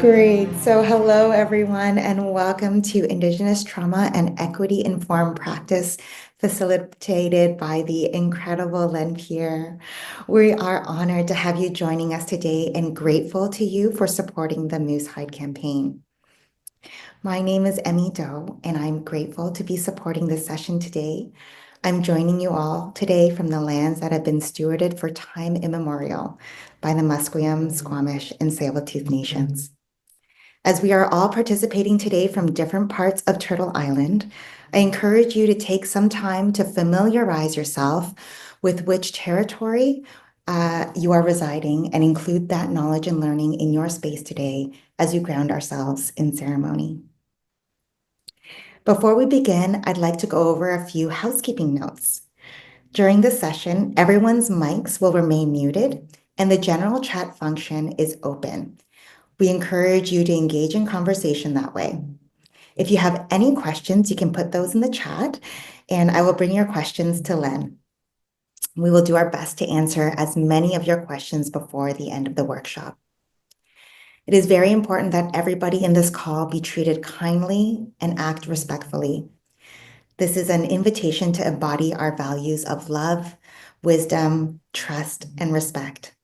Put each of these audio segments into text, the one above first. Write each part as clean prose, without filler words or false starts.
Great. So, hello, everyone, and welcome to Indigenous Trauma and Equity Informed Practice, facilitated by the incredible Len Pierre. We are honored to have you joining us today and grateful to you for supporting the Moose Hide campaign. My name is Emmy Doe, and I'm grateful to be supporting this session today. I'm joining you all today from the lands that have been stewarded for time immemorial by the Musqueam, Squamish, and Tsleil-Waututh nations. As we are all participating today from different parts of Turtle Island, I encourage you to take some time to familiarize yourself with which territory you are residing and include that knowledge and learning in your space today as we ground ourselves in ceremony. Before we begin, I'd like to go over a few housekeeping notes. During this session, everyone's mics will remain muted and the general chat function is open. We encourage you to engage in conversation that way. If you have any questions, you can put those in the chat and I will bring your questions to Len. We will do our best to answer as many of your questions before the end of the workshop. It is very important that everybody in this call be treated kindly and act respectfully. This is an invitation to embody our values of love, wisdom, trust, and respect.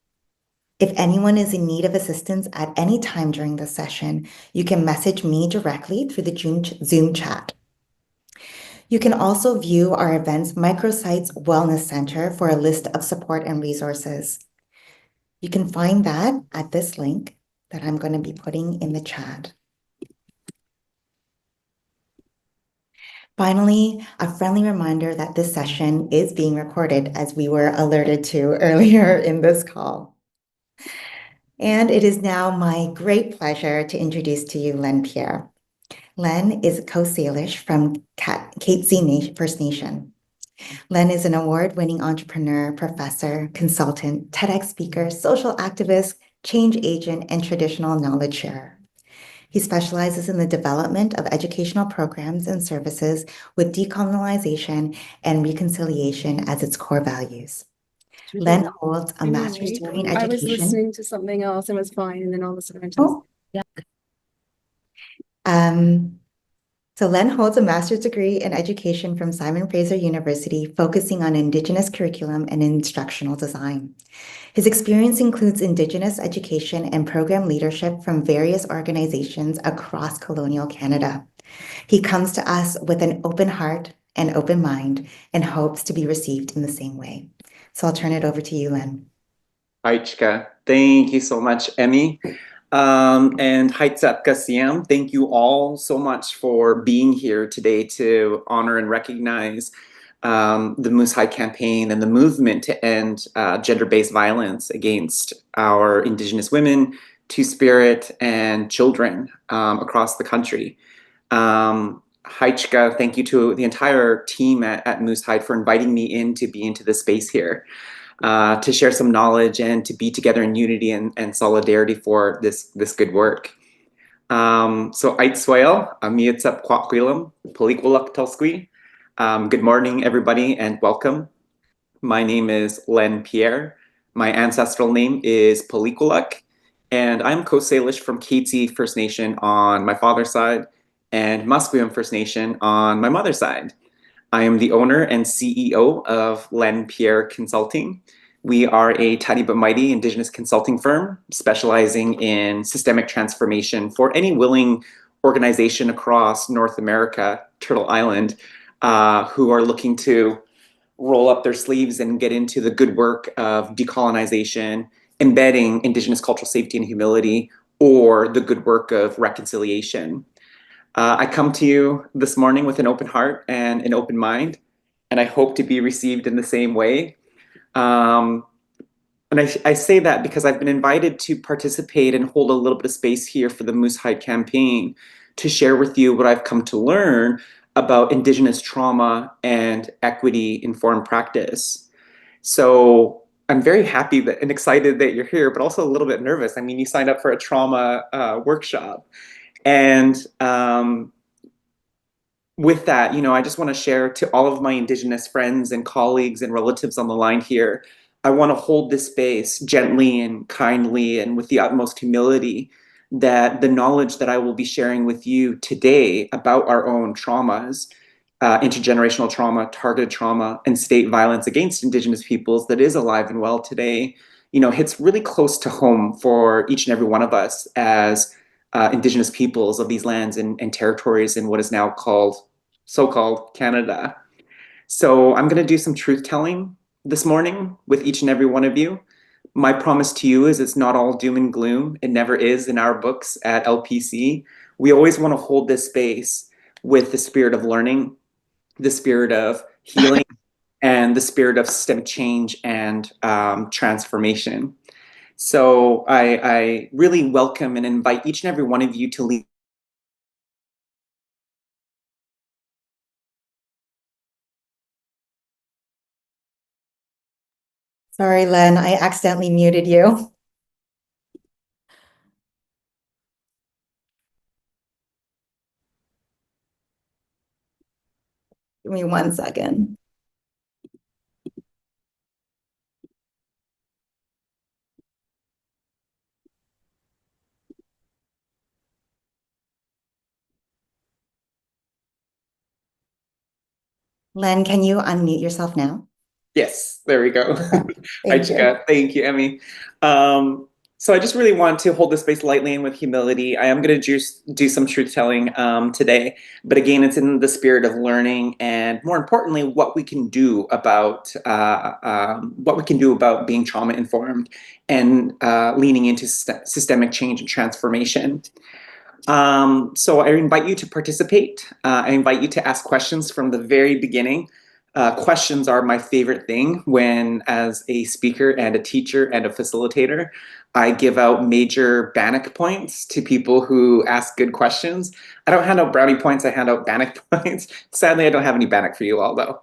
If anyone is in need of assistance at any time during the session, you can message me directly through the Zoom chat. You can also view our event's Microsites Wellness Center for a list of support and resources. You can find that at this link that I'm going to be putting in the chat. Finally, a friendly reminder that this session is being recorded as we were alerted to earlier in this call. And it is now my great pleasure to introduce to you Len Pierre. Len is Coast Salish from kate-zee First Nation. Len is an award-winning entrepreneur, professor, consultant, TEDx speaker, social activist, change agent, and traditional knowledge sharer. He specializes in the development of educational programs and services with decolonization and reconciliation as its core values. Len holds a master's degree in education. I was listening to something else and was fine, and then all of a sudden So Len holds a master's degree in education from Simon Fraser University, focusing on Indigenous curriculum and instructional design. His experience includes Indigenous education and program leadership from various organizations across colonial Canada. He comes to us with an open heart and open mind and hopes to be received in the same way. So I'll turn it over to you, Len. Hi, Chika. Thank you so much, Emmy. And hi, Katzie. Thank you all so much for being here today to honor and recognize the Moose Hide campaign and the movement to end gender-based violence against our Indigenous women, Two-Spirit, and children across the country. Hi, Chika. Thank you to the entire team at Moose Hide for inviting me in to be into this space here, to share some knowledge and to be together in unity and solidarity for this good work. So Ait Swale, Amiitsap Kwakwilam, Palikwalak Telsqui. Good morning, everybody, and welcome. My name is Len Pierre. My ancestral name is Palikwalak, and I'm Coast Salish from Kate-zee First Nation on my father's side and Musqueam First Nation on my mother's side. I am the owner and CEO of Len Pierre Consulting. We are a tiny but mighty Indigenous consulting firm specializing in systemic transformation for any willing organization across North America, Turtle Island, who are looking to roll up their sleeves and get into the good work of decolonization, embedding Indigenous cultural safety and humility, or the good work of reconciliation. I come to you this morning with an open heart and an open mind, and I hope to be received in the same way. And I say that because I've been invited to participate and hold a little bit of space here for the Moose Hide campaign to share with you what I've come to learn about Indigenous trauma and equity-informed practice. So I'm very happy and excited that you're here, but also a little bit nervous. I mean, you signed up for a trauma workshop. And with that, I just want to share to all of my Indigenous friends and colleagues and relatives on the line here, I want to hold this space gently and kindly and with the utmost humility, that the knowledge that I will be sharing with you today about our own traumas, intergenerational trauma, targeted trauma, and state violence against Indigenous peoples that is alive and well today, hits really close to home for each and every one of us as Indigenous peoples of these lands and territories in what is now called, so-called Canada. So I'm going to do some truth telling this morning with each and every one of you. My promise to you is it's not all doom and gloom. It never is in our books at LPC. We always want to hold this space with the spirit of learning, the spirit of healing, and the spirit of systemic change and transformation. So I really welcome and invite each and every one of you to leave. Sorry, Len, I accidentally muted you. Give me 1 second. Len, can you unmute yourself now? Yes, there we go. Hi, Thank you. Chika. Thank you, Emmy. So I just really want to hold this space lightly and with humility. I am going to do some truth telling today, but again, it's in the spirit of learning and, more importantly, what we can do about being trauma informed and leaning into systemic change and transformation. So I invite you to participate. I invite you to ask questions from the very beginning. Questions are my favorite thing when, as a speaker and a teacher and a facilitator, I give out major Bannock points to people who ask good questions. I don't hand out brownie points, I hand out Bannock points. Sadly, I don't have any Bannock for you all, though.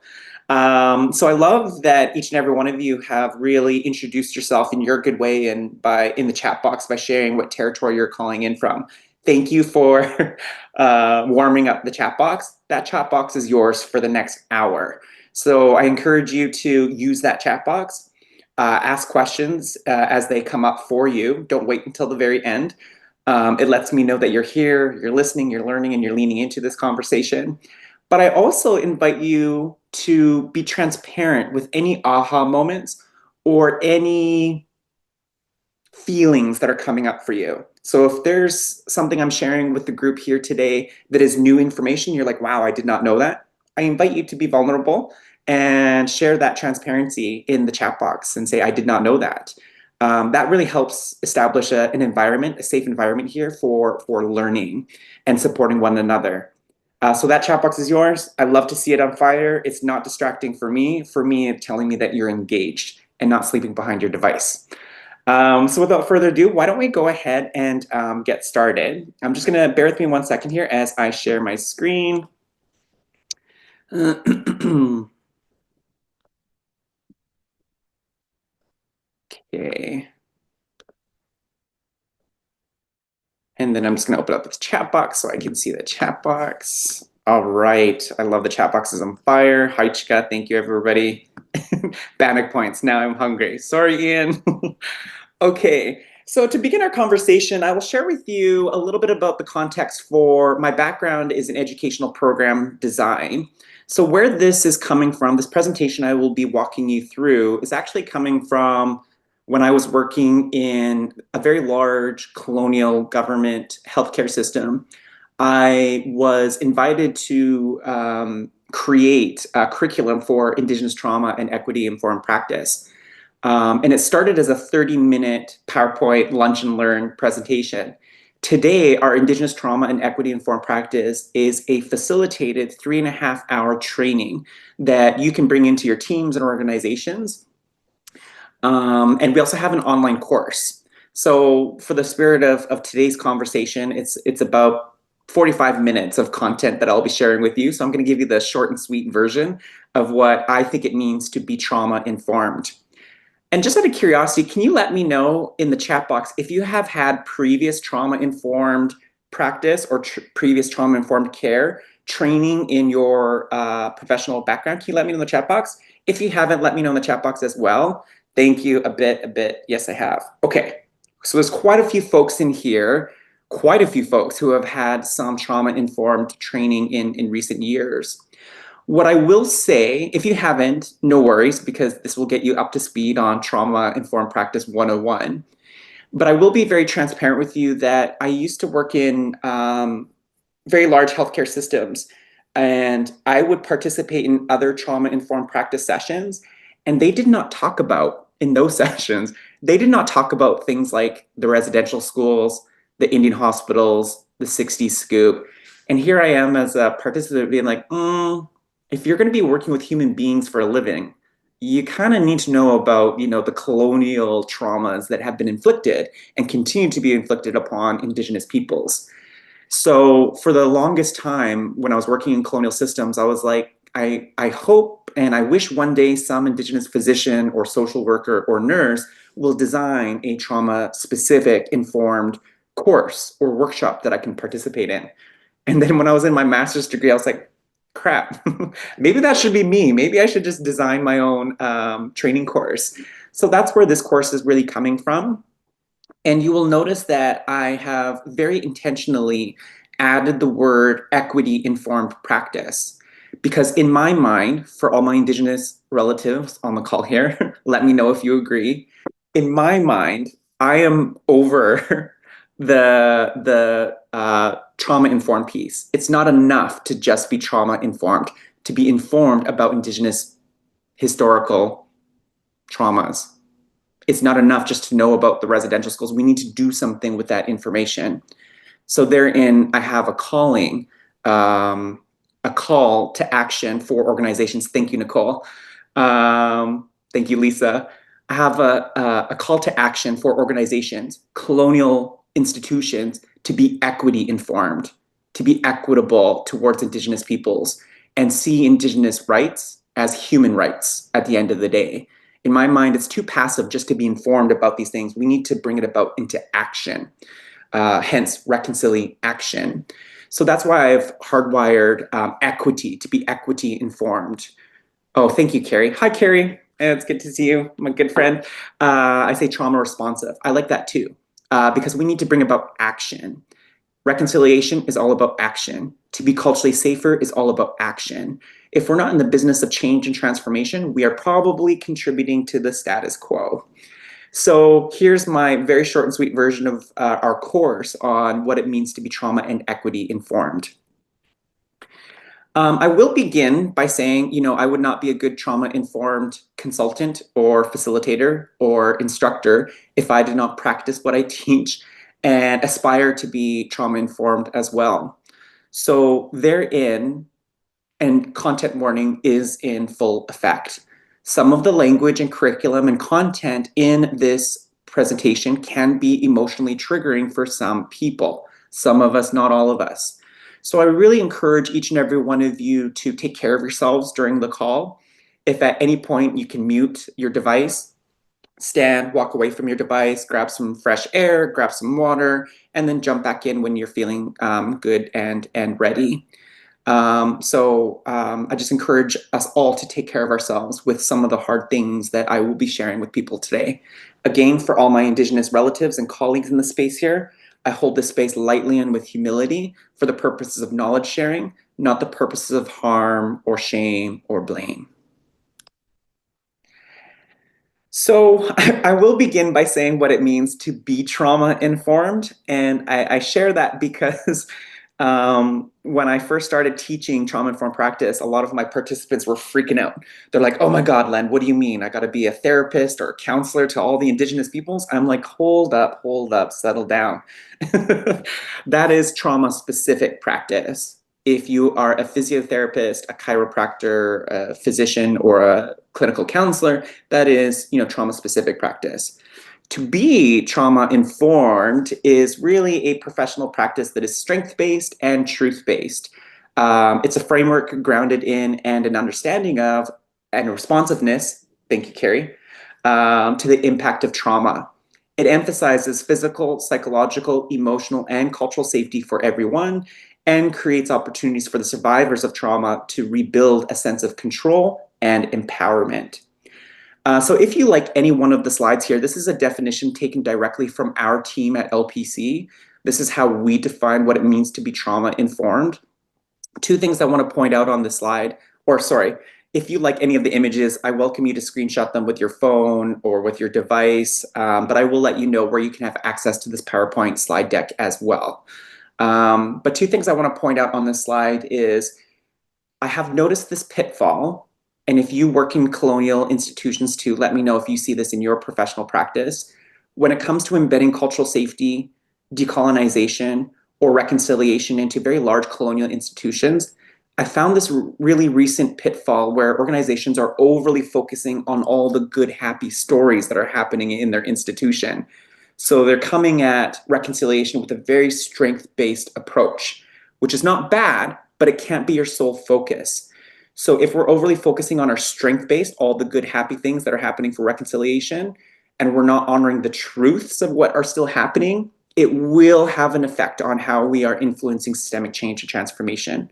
So I love that each and every one of you have really introduced yourself in your good way and in the chat box by sharing what territory you're calling in from. Thank you for warming up the chat box. That chat box is yours for the next hour. So I encourage you to use that chat box, ask questions as they come up for you. Don't wait until the very end. It lets me know that you're here, you're listening, you're learning, and you're leaning into this conversation. But I also invite you to be transparent with any aha moments or any feelings that are coming up for you. So if there's something I'm sharing with the group here today that is new information, you're like, wow, I did not know that. I invite you to be vulnerable and share that transparency in the chat box and say, I did not know that. That really helps establish an environment, a safe environment here for learning and supporting one another. So that chat box is yours. I love to see it on fire. It's not distracting for me. For me, it's telling me that you're engaged and not sleeping behind your device. So without further ado, why don't we go ahead and get started? I'm just going to bear with me 1 second here as I share my screen. Okay. And then I'm just going to open up this chat box so I can see the chat box. All right. I love the chat boxes on fire. Hi, Chika. Thank you, everybody. Bannock points. Now I'm hungry. Sorry, Ian. Okay. So to begin our conversation, I will share with you a little bit about the context for my background is in educational program design. So where this is coming from, this presentation I will be walking you through is actually coming from when I was working in a very large colonial government healthcare system. I was invited to create a curriculum for Indigenous trauma and equity-informed practice. And it started as a 30-minute PowerPoint lunch and learn presentation. Today, our Indigenous trauma and equity-informed practice is a facilitated 3.5-hour training that you can bring into your teams and organizations. And we also have an online course. So for the spirit of today's conversation, it's about 45 minutes of content that I'll be sharing with you. So I'm going to give you the short and sweet version of what I think it means to be trauma-informed. And just out of curiosity, can you let me know in the chat box if you have had previous trauma-informed practice or previous trauma-informed care training in your professional background? Can you let me know in the chat box? If you haven't, let me know in the chat box as well. Thank you, a bit. Yes, I have. Okay, so there's quite a few folks in here. quite a few folks who have had some trauma-informed training in recent years. What I will say, if you haven't, no worries, because this will get you up to speed on Trauma-Informed Practice 101. But I will be very transparent with you that I used to work in very large healthcare systems, and I would participate in other trauma-informed practice sessions, and they did not talk about, in those sessions, they did not talk about things like the residential schools, the Indian hospitals, the 60s scoop. And here I am as a participant being like, if you're going to be working with human beings for a living, you kind of need to know about, the colonial traumas that have been inflicted and continue to be inflicted upon Indigenous peoples. So for the longest time, when I was working in colonial systems, I was like, I hope and I wish one day some Indigenous physician or social worker or nurse will design a trauma-specific informed course or workshop that I can participate in. And then when I was in my master's degree, I was like, crap, maybe that should be me. Maybe I should just design my own training course. So that's where this course is really coming from. And you will notice that I have very intentionally added the word equity-informed practice. Because in my mind, for all my Indigenous relatives on the call here, let me know if you agree. In my mind, I am over the trauma-informed piece. It's not enough to just be trauma-informed, to be informed about Indigenous historical traumas. It's not enough just to know about the residential schools. We need to do something with that information. So therein, I have a calling, a call to action for organizations. Thank you, Nicole. Thank you, Lisa. I have a call to action for organizations, colonial institutions, to be equity informed, to be equitable towards Indigenous peoples, and see Indigenous rights as human rights at the end of the day. In my mind, it's too passive just to be informed about these things. We need to bring it about into action, hence reconciling action. So that's why I've hardwired equity, to be equity informed. Oh, thank you, Carrie. Hi, Carrie. It's good to see you, my good friend. I say trauma responsive. I like that too, because we need to bring about action. Reconciliation is all about action. To be culturally safer is all about action. If we're not in the business of change and transformation, we are probably contributing to the status quo. So here's my very short and sweet version of our course on what it means to be trauma and equity informed. I will begin by saying, I would not be a good trauma-informed consultant or facilitator or instructor if I did not practice what I teach and aspire to be trauma-informed as well. So therein, and content warning is in full effect. Some of the language and curriculum and content in this presentation can be emotionally triggering for some people. Some of us, not all of us. So I really encourage each and every one of you to take care of yourselves during the call. If at any point you can mute your device, stand, walk away from your device, grab some fresh air, grab some water, and then jump back in when you're feeling good and ready. I just encourage us all to take care of ourselves with some of the hard things that I will be sharing with people today. Again, for all my Indigenous relatives and colleagues in the space here, I hold this space lightly and with humility for the purposes of knowledge sharing, not the purposes of harm or shame or blame. So I will begin by saying what it means to be trauma-informed, and I share that because when I first started teaching trauma-informed practice, a lot of my participants were freaking out. They're like, oh my God, Len, what do you mean? I got to be a therapist or a counselor to all the Indigenous peoples? I'm like, hold up, settle down. That is trauma-specific practice. If you are a physiotherapist, a chiropractor, a physician, or a clinical counselor, that is, trauma-specific practice. To be trauma-informed is really a professional practice that is strength-based and truth-based. It's a framework grounded in and an understanding of and responsiveness, thank you, Carrie, to the impact of trauma. It emphasizes physical, psychological, emotional, and cultural safety for everyone, and creates opportunities for the survivors of trauma to rebuild a sense of control and empowerment. So if you like any one of the slides here, this is a definition taken directly from our team at LPC, This is how we define what it means to be trauma-informed. Two things I want to point out on this slide, or sorry, if you like any of the images, I welcome you to screenshot them with your phone or with your device, but I will let you know where you can have access to this PowerPoint slide deck as well. But two things I want to point out on this slide is I have noticed this pitfall, and if you work in colonial institutions too, let me know if you see this in your professional practice. When it comes to embedding cultural safety, decolonization, or reconciliation into very large colonial institutions, I found this really recent pitfall where organizations are overly focusing on all the good, happy stories that are happening in their institution. So they're coming at reconciliation with a very strength-based approach, which is not bad, but it can't be your sole focus. So if we're overly focusing on our strength-based, all the good, happy things that are happening for reconciliation, and we're not honoring the truths of what are still happening, it will have an effect on how we are influencing systemic change and transformation.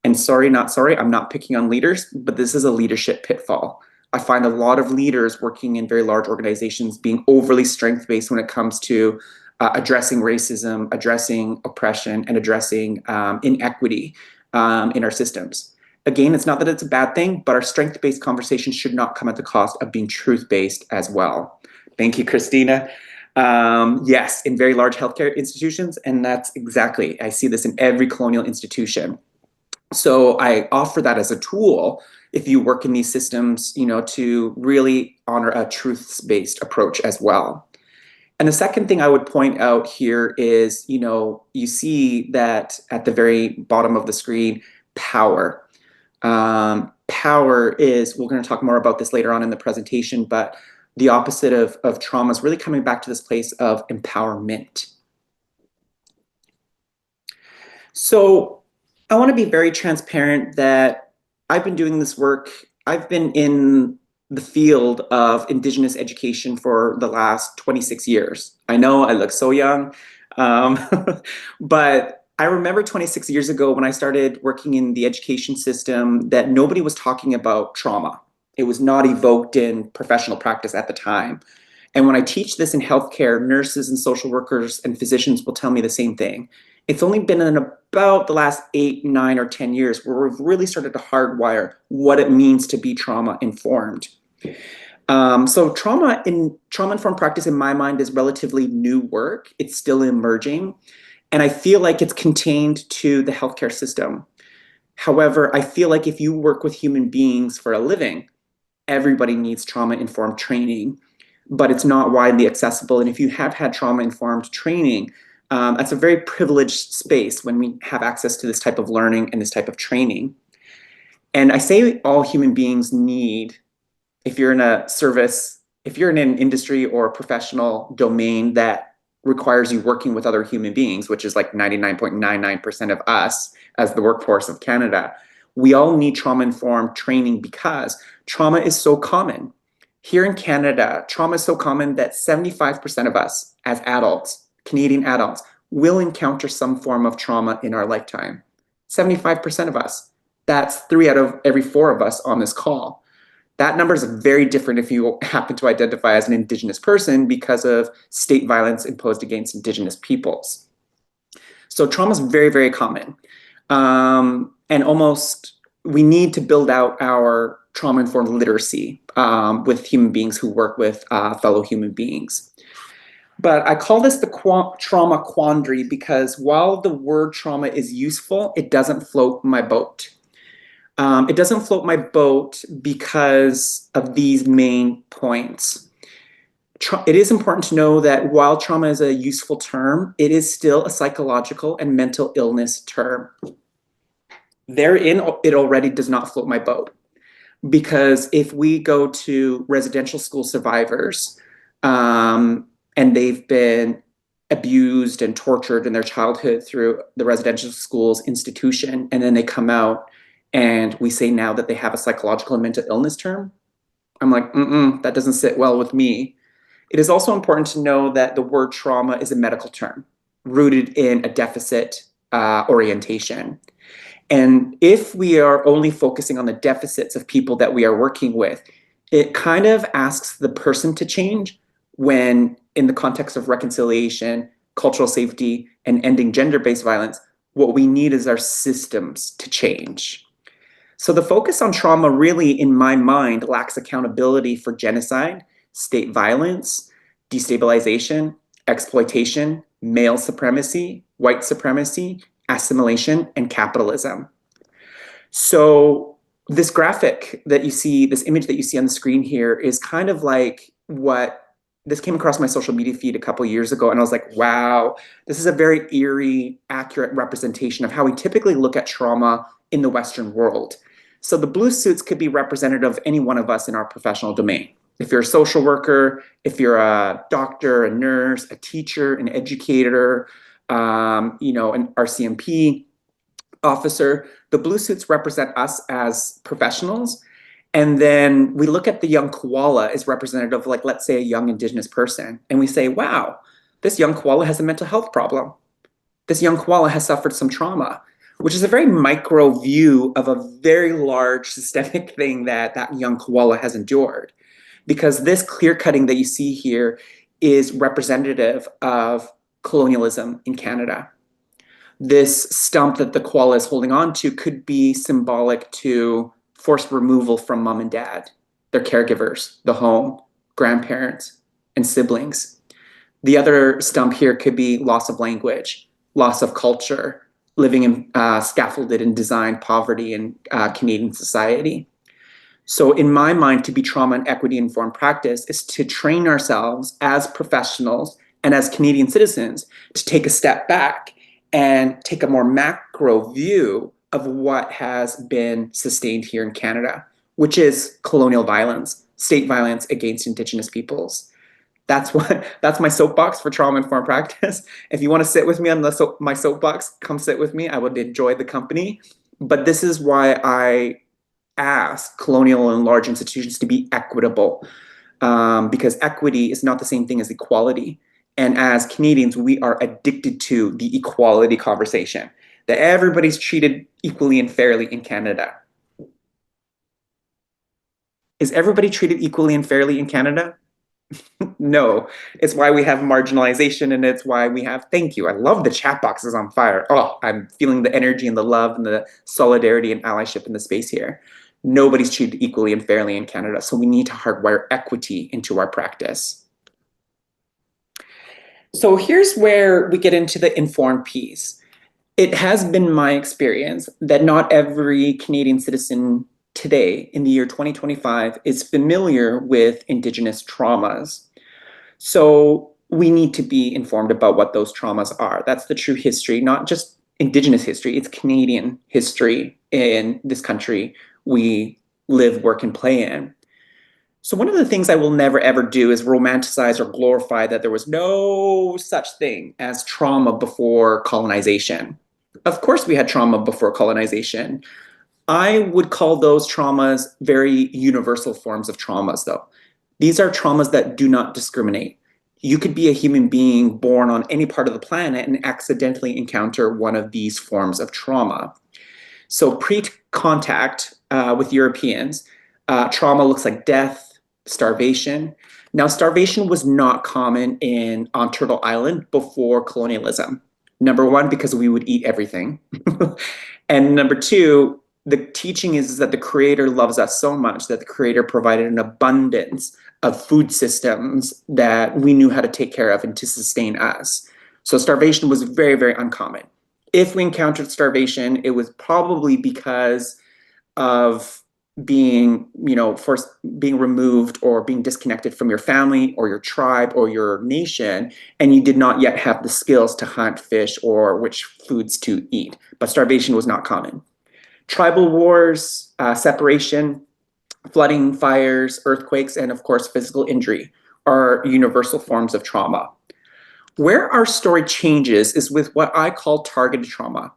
And sorry, not sorry, I'm not picking on leaders, but this is a leadership pitfall. I find a lot of leaders working in very large organizations being overly strength-based when it comes to addressing racism, addressing oppression, and addressing inequity in our systems. Again, it's not that it's a bad thing, but our strength-based conversation should not come at the cost of being truth-based as well. Thank you, Christina. Yes, in very large healthcare institutions, and that's exactly, I see this in every colonial institution. So I offer that as a tool if you work in these systems, to really honor a truths-based approach as well. And the second thing I would point out here is, you see that at the very bottom of the screen, power. Power is, we're going to talk more about this later on in the presentation, but the opposite of trauma is really coming back to this place of empowerment. So I want to be very transparent that I've been doing this work. I've been in the field of Indigenous education for the last 26 years. I know I look so young, but I remember 26 years ago when I started working in the education system that nobody was talking about trauma. It was not evoked in professional practice at the time. And when I teach this in healthcare, nurses and social workers and physicians will tell me the same thing. It's only been in about the last 8, 9, or 10 years where we've really started to hardwire what it means to be trauma-informed. So trauma-informed practice in my mind is relatively new work. It's still emerging. And I feel like it's contained to the healthcare system. However, I feel like if you work with human beings for a living, everybody needs trauma-informed training, but it's not widely accessible. And if you have had trauma-informed training, that's a very privileged space when we have access to this type of learning and this type of training. And I say all human beings need, if you're in a service, if you're in an industry or a professional domain that requires you working with other human beings, which is like 99.99% of us as the workforce of Canada, we all need trauma-informed training because trauma is so common. Here in Canada, trauma is so common that 75% of us as adults, Canadian adults, will encounter some form of trauma in our lifetime. 75% of us. That's 3 out of every 4 of us on this call. That number is very different if you happen to identify as an Indigenous person because of state violence imposed against Indigenous peoples. So trauma is very, very common. And we need to build out our trauma-informed literacy with human beings who work with fellow human beings. But I call this the trauma quandary because while the word trauma is useful, it doesn't float my boat. It doesn't float my boat because of these main points. It is important to know that while trauma is a useful term, it is still a psychological and mental illness term. Therein, it already does not float my boat. Because if we go to residential school survivors, and they've been abused and tortured in their childhood through the residential schools institution, and then they come out and we say now that they have a psychological and mental illness term, I'm like, that doesn't sit well with me. It is also important to know that the word trauma is a medical term rooted in a deficit orientation. And if we are only focusing on the deficits of people that we are working with, it kind of asks the person to change when in the context of reconciliation, cultural safety, and ending gender-based violence, what we need is our systems to change. So the focus on trauma really, in my mind, lacks accountability for genocide, state violence, destabilization, exploitation, male supremacy, white supremacy, assimilation, and capitalism. So this graphic that you see, this image that you see on the screen here is kind of like this came across my social media feed a couple years ago, and I was like, wow, this is a very eerie, accurate representation of how we typically look at trauma in the Western world. So the blue suits could be representative of any one of us in our professional domain. If you're a social worker, if you're a doctor, a nurse, a teacher, an educator, an RCMP officer, the blue suits represent us as professionals. And then we look at the young koala as representative of, like, let's say a young Indigenous person. And we say, wow, this young koala has a mental health problem. This young koala has suffered some trauma, which is a very micro view of a very large systemic thing that that young koala has endured. Because this clear cutting that you see here is representative of colonialism in Canada. This stump that the koala is holding on to could be symbolic to forced removal from mom and dad, their caregivers, the home, grandparents, and siblings. The other stump here could be loss of language, loss of culture, living in scaffolded and designed poverty in Canadian society. So in my mind, to be trauma and equity informed practice is to train ourselves as professionals and as Canadian citizens to take a step back and take a more macro view of what has been sustained here in Canada, which is colonial violence, state violence against Indigenous peoples. That's my soapbox for trauma-informed practice. If you want to sit with me on my soapbox, come sit with me. I would enjoy the company. But this is why I ask colonial and large institutions to be equitable, because equity is not the same thing as equality. And as Canadians, we are addicted to the equality conversation, that everybody's treated equally and fairly in Canada. Is everybody treated equally and fairly in Canada? No. It's why we have marginalization, and it's why we have, thank you. I love the chat box is on fire. Oh, I'm feeling the energy and the love and the solidarity and allyship in the space here. Nobody's treated equally and fairly in Canada, so we need to hardwire equity into our practice. So here's where we get into the informed piece. It has been my experience that not every Canadian citizen today in the year 2025 is familiar with Indigenous traumas. So we need to be informed about what those traumas are. That's the true history, not just Indigenous history, it's Canadian history in this country we live, work, and play in. So one of the things I will never ever do is romanticize or glorify that there was no such thing as trauma before colonization. Of course we had trauma before colonization. I would call those traumas very universal forms of traumas, though. These are traumas that do not discriminate. You could be a human being born on any part of the planet and accidentally encounter one of these forms of trauma. So pre-contact with Europeans, trauma looks like death, starvation. Now, starvation was not common on Turtle Island before colonialism. Number one, because we would eat everything. And number two, the teaching is that the Creator loves us so much that the Creator provided an abundance of food systems that we knew how to take care of and to sustain us. So starvation was very, very uncommon. If we encountered starvation, it was probably because of being, first being removed or being disconnected from your family or your tribe or your nation, and you did not yet have the skills to hunt, fish, or which foods to eat. But starvation was not common. Tribal wars, separation, flooding, fires, earthquakes, and of course, physical injury are universal forms of trauma. Where our story changes is with what I call targeted trauma.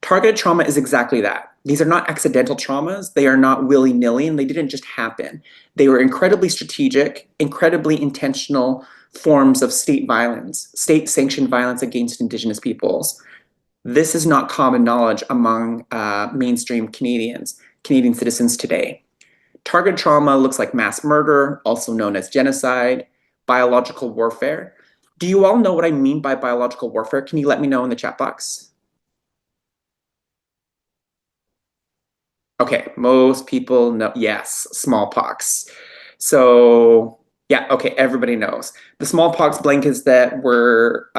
Targeted trauma is exactly that. These are not accidental traumas. They are not willy-nilly, and they didn't just happen. They were incredibly strategic, incredibly intentional forms of state violence, state-sanctioned violence against Indigenous peoples. This is not common knowledge among mainstream Canadian citizens today. Targeted trauma looks like mass murder, also known as genocide, biological warfare. Do you all know what I mean by biological warfare? Can you let me know in the chat box? Okay, most people know, yes, smallpox. So yeah, okay, everybody knows. The smallpox blankets that were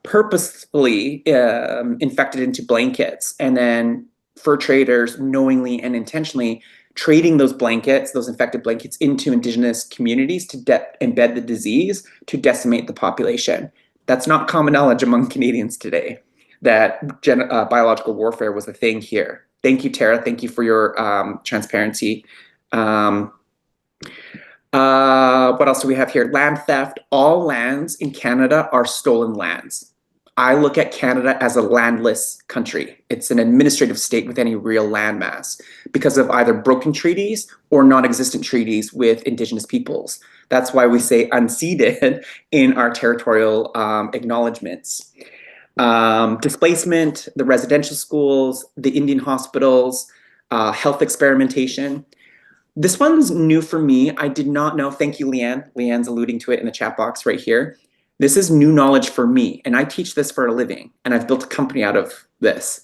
purposefully infected into blankets, and then fur traders knowingly and intentionally trading those blankets, those infected blankets, into indigenous communities to embed the disease to decimate the population. That's not common knowledge among Canadians today, that biological warfare was a thing here. Thank you, Tara. Thank you for your transparency. What else do we have here? Land theft. All lands in Canada are stolen lands. I look at Canada as a landless country. It's an administrative state with any real landmass because of either broken treaties or non-existent treaties with Indigenous peoples. That's why we say unceded in our territorial acknowledgements. Displacement, the residential schools, the Indian hospitals, health experimentation. This one's new for me. I did not know. Thank you, Leanne. Leanne's alluding to it in the chat box right here. This is new knowledge for me, and I teach this for a living, and I've built a company out of this.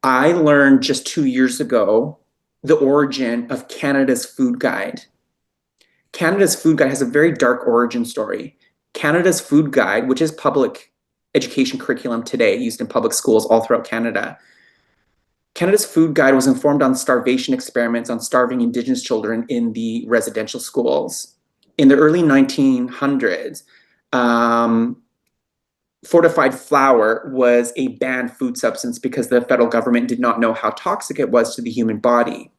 I learned just 2 years ago the origin of Canada's food guide. Canada's food guide has a very dark origin story. Canada's food guide, which is public education curriculum today, used in public schools all throughout Canada. Canada's food guide was informed on starvation experiments on starving Indigenous children in the residential schools. In the early 1900s, fortified flour was a banned food substance because the federal government did not know how toxic it was to the human body.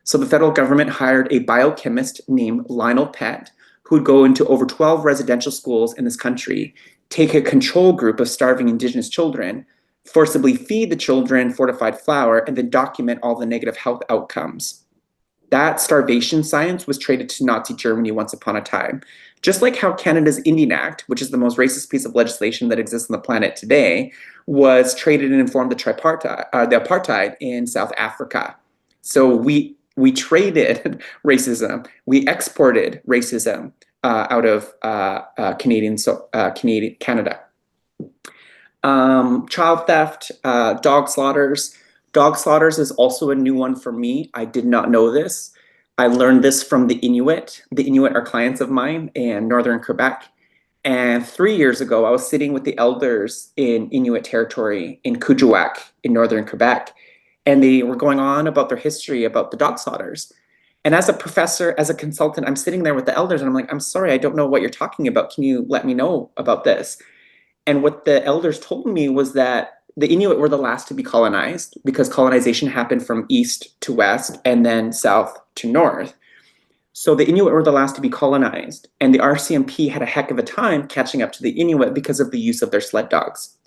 So the federal government hired a biochemist named Lionel Pett, who would go into over 12 residential schools in this country, take a control group of starving Indigenous children, forcibly feed the children fortified flour, and then document all the negative health outcomes. That starvation science was traded to Nazi Germany once upon a time. Just like how Canada's Indian Act, which is the most racist piece of legislation that exists on the planet today, was traded and informed the apartheid in South Africa. So we traded racism, we exported racism out of Canada. Child theft, dog slaughters. Dog slaughters is also a new one for me. I did not know this. I learned this from the Inuit. The Inuit are clients of mine in northern Quebec. And 3 years ago, I was sitting with the elders in Inuit territory in Kuujjuaq in northern Quebec. And they were going on about their history about the dog slaughters. And as a professor, as a consultant, I'm sitting there with the elders and I'm like, I'm sorry, I don't know what you're talking about. Can you let me know about this? And what the elders told me was that the Inuit were the last to be colonized because colonization happened from east to west and then south to north. So the Inuit were the last to be colonized, and the RCMP had a heck of a time catching up to the Inuit because of the use of their sled dogs.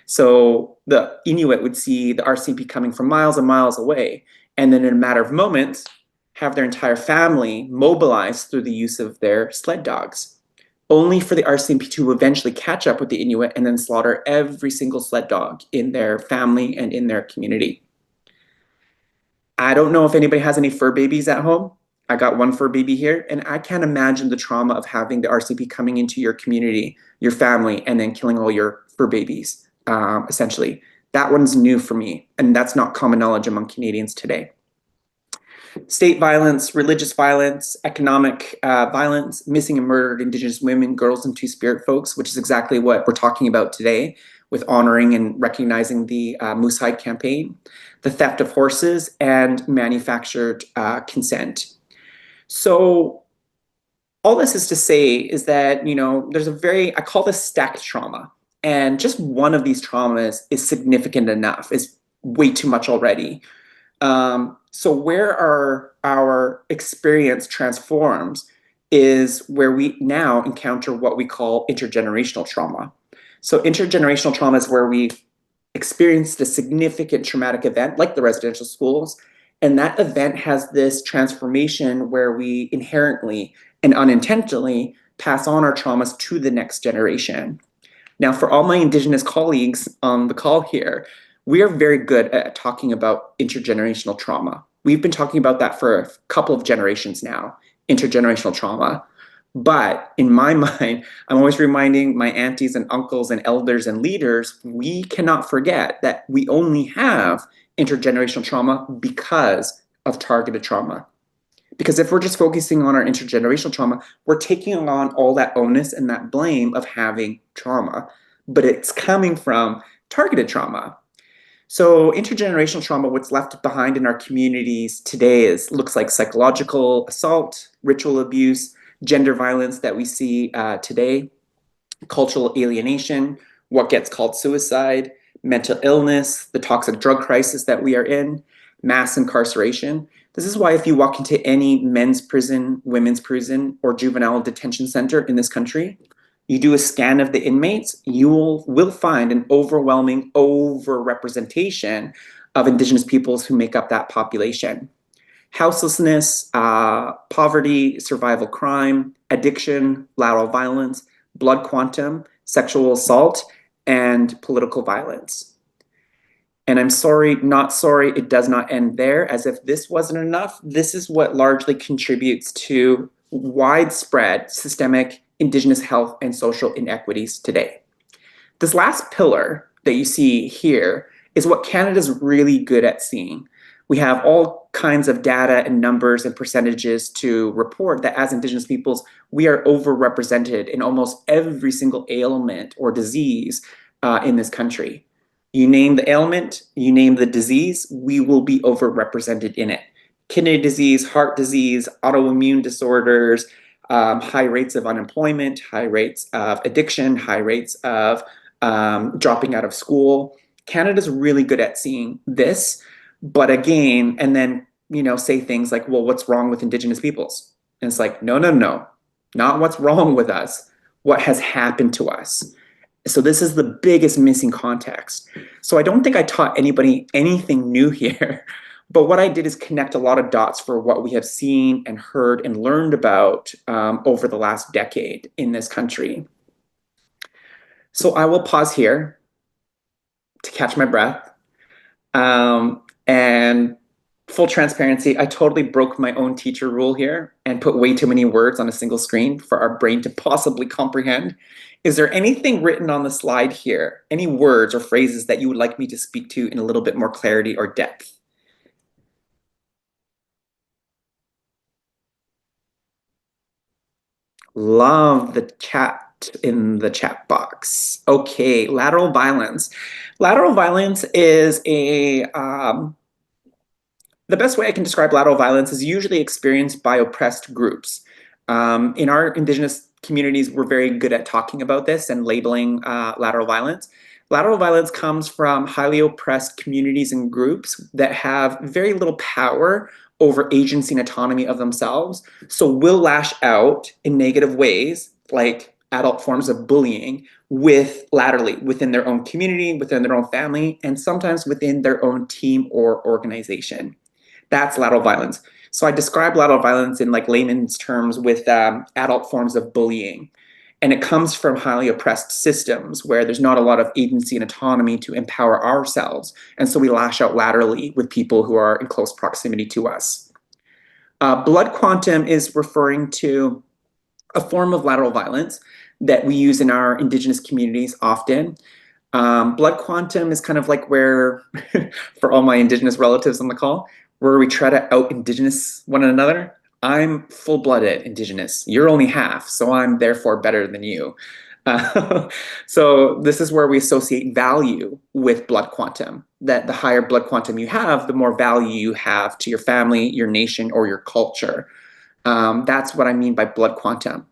So the Inuit would see the RCMP coming from miles and miles away, and then in a matter of moments, have their entire family mobilized through the use of their sled dogs, only for the RCMP to eventually catch up with the Inuit and then slaughter every single sled dog in their family and in their community. I don't know if anybody has any fur babies at home. I got one fur baby here, and I can't imagine the trauma of having the RCMP coming into your community, your family, and then killing all your fur babies, essentially. That one's new for me, and that's not common knowledge among Canadians today. State violence, religious violence, economic violence, missing and murdered Indigenous women, girls, and Two-Spirit folks, which is exactly what we're talking about today with honoring and recognizing the Moose Hide campaign, the theft of horses, and manufactured consent. So all this is to say is that, there's I call this stacked trauma. And just one of these traumas is significant enough, is way too much already. So where our experience transforms is where we now encounter what we call intergenerational trauma. So intergenerational trauma is where we experienced a significant traumatic event like the residential schools, and that event has this transformation where we inherently and unintentionally pass on our traumas to the next generation. Now, for all my Indigenous colleagues on the call here, we are very good at talking about intergenerational trauma. We've been talking about that for a couple of generations now, intergenerational trauma. But in my mind, I'm always reminding my aunties and uncles and elders and leaders, we cannot forget that we only have intergenerational trauma because of targeted trauma. Because if we're just focusing on our intergenerational trauma, we're taking on all that onus and that blame of having trauma, but it's coming from targeted trauma. So intergenerational trauma, what's left behind in our communities today looks like psychological assault, ritual abuse, gender violence that we see today, cultural alienation, what gets called suicide, mental illness, the toxic drug crisis that we are in, mass incarceration. This is why if you walk into any men's prison, women's prison, or juvenile detention center in this country, you do a scan of the inmates, you will find an overwhelming overrepresentation of Indigenous peoples who make up that population. Houselessness, poverty, survival crime, addiction, lateral violence, blood quantum, sexual assault, and political violence. And I'm sorry, not sorry, it does not end there. As if this wasn't enough, this is what largely contributes to widespread systemic Indigenous health and social inequities today. This last pillar that you see here is what Canada's really good at seeing. We have all kinds of data and numbers and percentages to report that as Indigenous peoples, we are overrepresented in almost every single ailment or disease in this country. You name the ailment, you name the disease, we will be overrepresented in it. Kidney disease, heart disease, autoimmune disorders, high rates of unemployment, high rates of addiction, high rates of dropping out of school. Canada's really good at seeing this, but again, and then, say things like, well, what's wrong with Indigenous peoples? And it's like, no, not what's wrong with us, what has happened to us. So this is the biggest missing context. So I don't think I taught anybody anything new here, but what I did is connect a lot of dots for what we have seen and heard and learned about over the last decade in this country. So I will pause here to catch my breath. And full transparency, I totally broke my own teacher rule here and put way too many words on a single screen for our brain to possibly comprehend. Is there anything written on the slide here, any words or phrases that you would like me to speak to in a little bit more clarity or depth? Love the chat in the chat box. Okay, lateral violence. Lateral violence is the best way I can describe lateral violence is usually experienced by oppressed groups. In our Indigenous communities, we're very good at talking about this and labeling lateral violence. Lateral violence comes from highly oppressed communities and groups that have very little power over agency and autonomy of themselves, so will lash out in negative ways, like adult forms of bullying, laterally within their own community, within their own family, and sometimes within their own team or organization. That's lateral violence. So I describe lateral violence in layman's terms with adult forms of bullying. And it comes from highly oppressed systems where there's not a lot of agency and autonomy to empower ourselves. And so we lash out laterally with people who are in close proximity to us. Blood quantum is referring to a form of lateral violence that we use in our Indigenous communities often. Blood quantum is kind of like where, for all my Indigenous relatives on the call, where we try to out-Indigenous one another. I'm full-blooded Indigenous. You're only half, so I'm therefore better than you. So this is where we associate value with blood quantum, that the higher blood quantum you have, the more value you have to your family, your nation, or your culture. That's what I mean by blood quantum.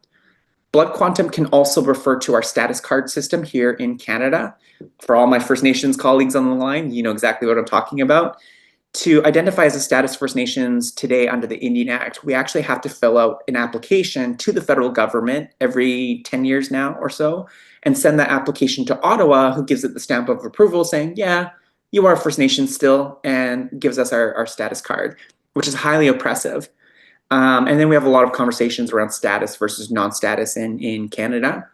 Blood quantum can also refer to our status card system here in Canada. For all my First Nations colleagues on the line, you know exactly what I'm talking about. To identify as a status First Nations today under the Indian Act, we actually have to fill out an application to the federal government every 10 years now or so, and send that application to Ottawa, who gives it the stamp of approval saying, yeah, you are First Nation still, and gives us our status card, which is highly oppressive. And then we have a lot of conversations around status versus non-status in Canada.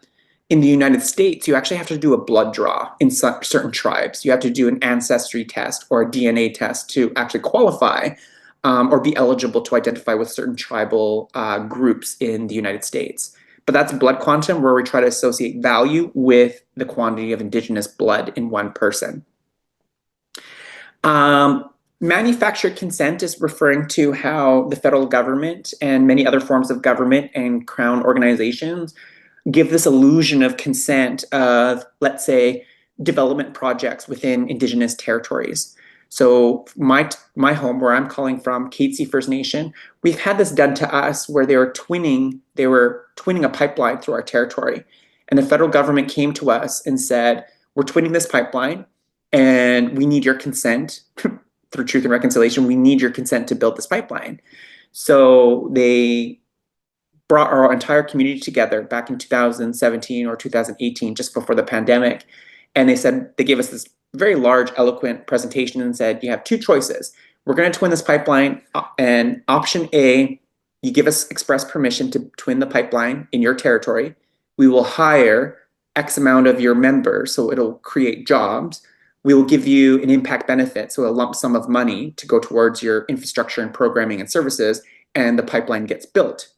In the United States, you actually have to do a blood draw in certain tribes. You have to do an ancestry test or a DNA test to actually qualify or be eligible to identify with certain tribal groups in the United States. But that's blood quantum, where we try to associate value with the quantity of Indigenous blood in one person. Manufactured consent is referring to how the federal government and many other forms of government and crown organizations give this illusion of consent of, let's say, development projects within Indigenous territories. So my home, where I'm calling from, Kate-zee First Nation, we've had this done to us where they were twinning a pipeline through our territory. And the federal government came to us and said, we're twinning this pipeline and we need your consent through Truth and Reconciliation. We need your consent to build this pipeline. So they brought our entire community together back in 2017 or 2018, just before the pandemic. And they gave us this very large, eloquent presentation and said, you have two choices. We're going to twin this pipeline, and option A, you give us express permission to twin the pipeline in your territory. We will hire X amount of your members, so it'll create jobs. We will give you an impact benefit, so a lump sum of money to go towards your infrastructure and programming and services, and the pipeline gets built.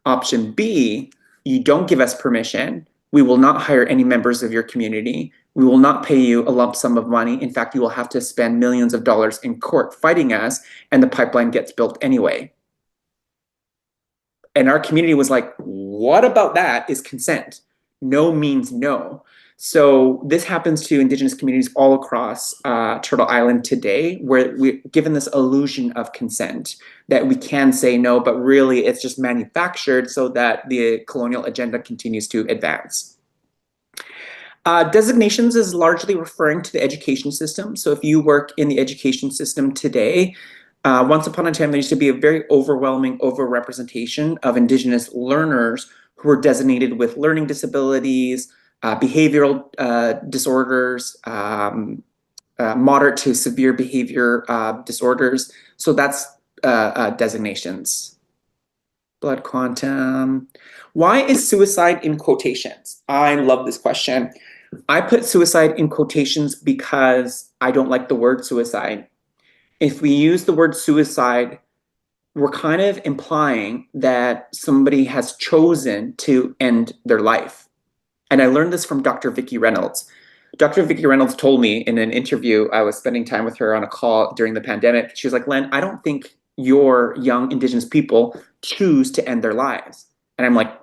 Option B, you don't give us permission. We will not hire any members of your community. We will not pay you a lump sum of money. In fact, you will have to spend millions of dollars in court fighting us, and the pipeline gets built anyway. And our community was like, what about that is consent? No means no. So this happens to Indigenous communities all across Turtle Island today, where we're given this illusion of consent that we can say no, but really it's just manufactured so that the colonial agenda continues to advance. Designations is largely referring to the education system. So if you work in the education system today, once upon a time, there used to be a very overwhelming overrepresentation of Indigenous learners who were designated with learning disabilities, behavioral disorders, moderate to severe behavior disorders. So that's designations. Blood quantum. Why is suicide in quotations? I love this question. I put suicide in quotations because I don't like the word suicide. If we use the word suicide, we're kind of implying that somebody has chosen to end their life. And I learned this from Dr. Vicki Reynolds. Dr. Vicki Reynolds told me in an interview, I was spending time with her on a call during the pandemic. She was like, Len, I don't think your young Indigenous people choose to end their lives. And I'm like,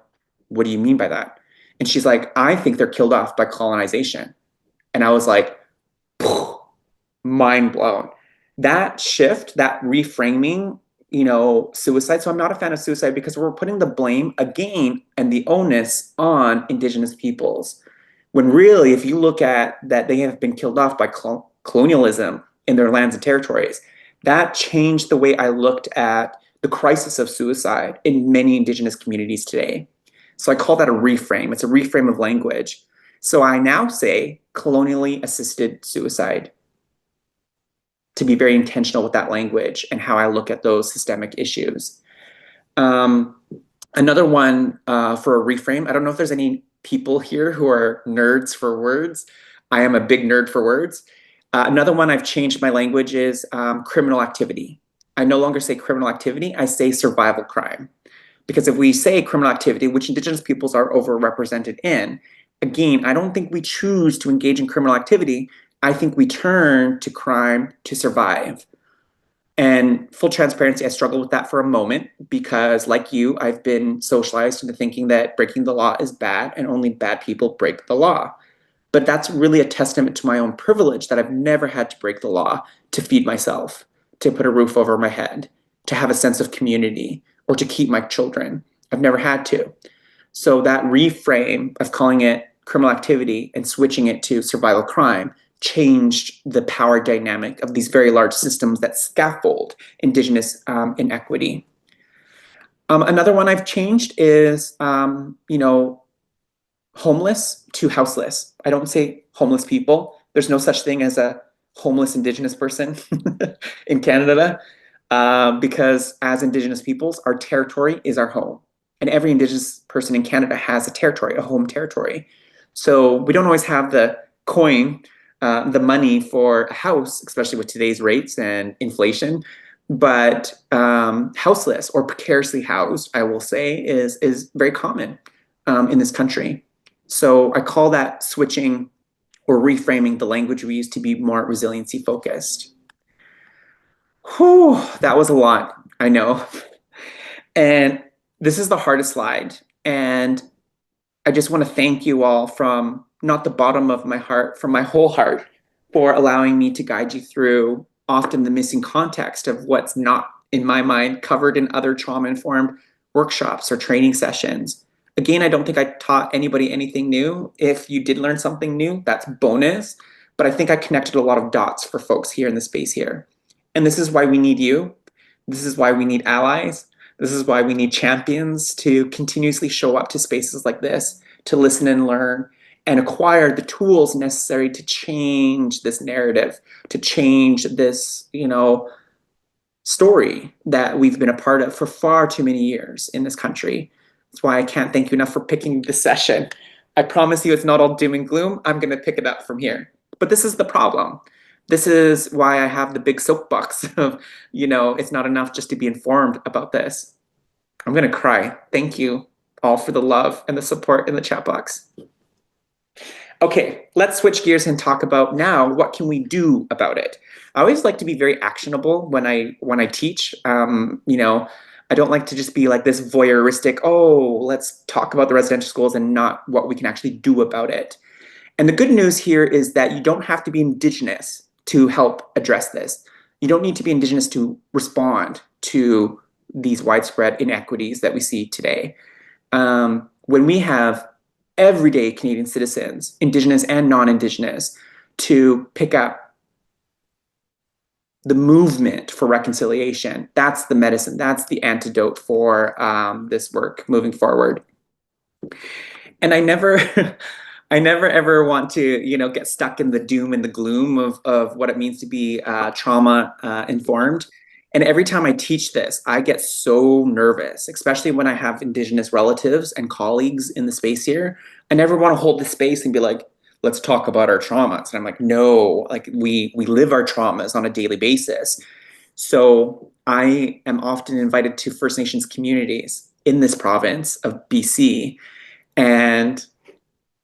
what do you mean by that? And she's like, I think they're killed off by colonization. And I was like, mind blown. That shift, that reframing, suicide. So I'm not a fan of suicide because we're putting the blame again and the onus on Indigenous peoples. When really, if you look at that, they have been killed off by colonialism in their lands and territories. That changed the way I looked at the crisis of suicide in many Indigenous communities today. So I call that a reframe. It's a reframe of language. So I now say colonially assisted suicide, to be very intentional with that language and how I look at those systemic issues. Another one for a reframe, I don't know if there's any people here who are nerds for words. I am a big nerd for words. Another one I've changed my language is criminal activity. I no longer say criminal activity, I say survival crime. Because if we say criminal activity, which Indigenous peoples are overrepresented in, again, I don't think we choose to engage in criminal activity. I think we turn to crime to survive. And full transparency, I struggled with that for a moment because, like you, I've been socialized into thinking that breaking the law is bad and only bad people break the law. But that's really a testament to my own privilege that I've never had to break the law to feed myself, to put a roof over my head, to have a sense of community, or to keep my children. I've never had to. So that reframe of calling it criminal activity and switching it to survival crime changed the power dynamic of these very large systems that scaffold Indigenous inequity. Another one I've changed is, homeless to houseless. I don't say homeless people. There's no such thing as a homeless Indigenous person in Canada because as Indigenous peoples, our territory is our home. And every Indigenous person in Canada has a territory, a home territory. So we don't always have the coin, the money for a house, especially with today's rates and inflation. but houseless or precariously housed, I will say, is very common in this country. So I call that switching or reframing the language we use to be more resiliency focused. Whew, that was a lot, I know. And this is the hardest slide. And I just want to thank you all from not the bottom of my heart, from my whole heart, for allowing me to guide you through often the missing context of what's not, in my mind, covered in other trauma-informed workshops or training sessions. Again, I don't think I taught anybody anything new. If you did learn something new, that's bonus. But I think I connected a lot of dots for folks here in the space here. And this is why we need you. This is why we need allies. This is why we need champions to continuously show up to spaces like this, to listen and learn and acquire the tools necessary to change this narrative, to change this, story that we've been a part of for far too many years in this country. That's why I can't thank you enough for picking this session. I promise you it's not all doom and gloom. I'm going to pick it up from here. But this is the problem. This is why I have the big soapbox of, it's not enough just to be informed about this. I'm going to cry. Thank you all for the love and the support in the chat box. Okay, let's switch gears and talk about now what can we do about it. I always like to be very actionable when I teach. I don't like to just be like this voyeuristic, oh, let's talk about the residential schools and not what we can actually do about it. And the good news here is that you don't have to be Indigenous to help address this. You don't need to be Indigenous to respond to these widespread inequities that we see today. When we have everyday Canadian citizens, Indigenous and non-Indigenous, to pick up the movement for reconciliation, that's the medicine, that's the antidote for this work moving forward. And I never ever want to, get stuck in the doom and the gloom of what it means to be trauma informed. And every time I teach this, I get so nervous, especially when I have Indigenous relatives and colleagues in the space here. I never want to hold the space and be like, let's talk about our traumas. And I'm like, no, like we live our traumas on a daily basis. So I am often invited to First Nations communities in this province of BC. And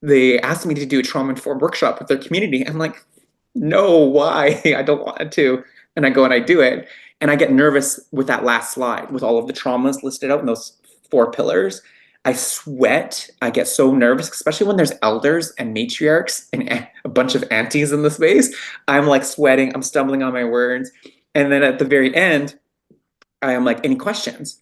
they asked me to do a trauma-informed workshop with their community. I'm like, no, why? I don't want to. And I go and I do it. And I get nervous with that last slide, with all of the traumas listed out in those 4 pillars. I sweat. I get so nervous, especially when there's elders and matriarchs and a bunch of aunties in the space. I'm like sweating. I'm stumbling on my words. And then at the very end, I am like, any questions?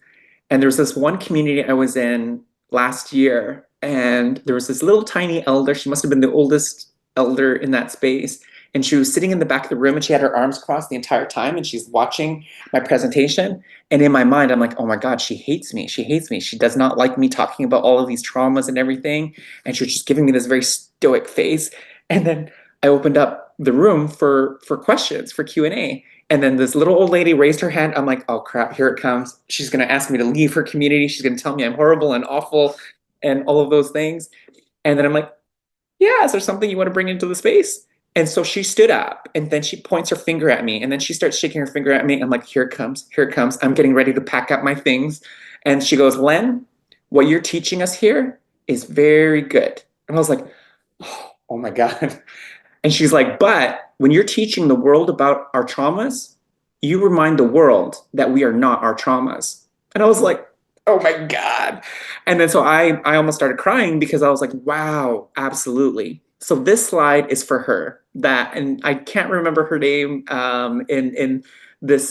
And there's this one community I was in last year, and there was this little tiny elder. She must have been the oldest elder in that space. And she was sitting in the back of the room and she had her arms crossed the entire time and she's watching my presentation. And in my mind, I'm like, oh my God, she hates me. She hates me. She does not like me talking about all of these traumas and everything. And she was just giving me this very stoic face. And then I opened up the room for questions, for Q&A. And then this little old lady raised her hand. I'm like, oh crap, here it comes. She's going to ask me to leave her community. She's going to tell me I'm horrible and awful and all of those things. And then I'm like, yeah, is there something you want to bring into the space? And so she stood up and then she points her finger at me and then she starts shaking her finger at me. I'm like, here it comes, here it comes. I'm getting ready to pack up my things. And she goes, Len, what you're teaching us here is very good. And I was like, oh my God. And she's like, but when you're teaching the world about our traumas, you remind the world that we are not our traumas. And I was like, oh my God. And then so I almost started crying because I was like, wow, absolutely. So this slide is for her. And I can't remember her name in this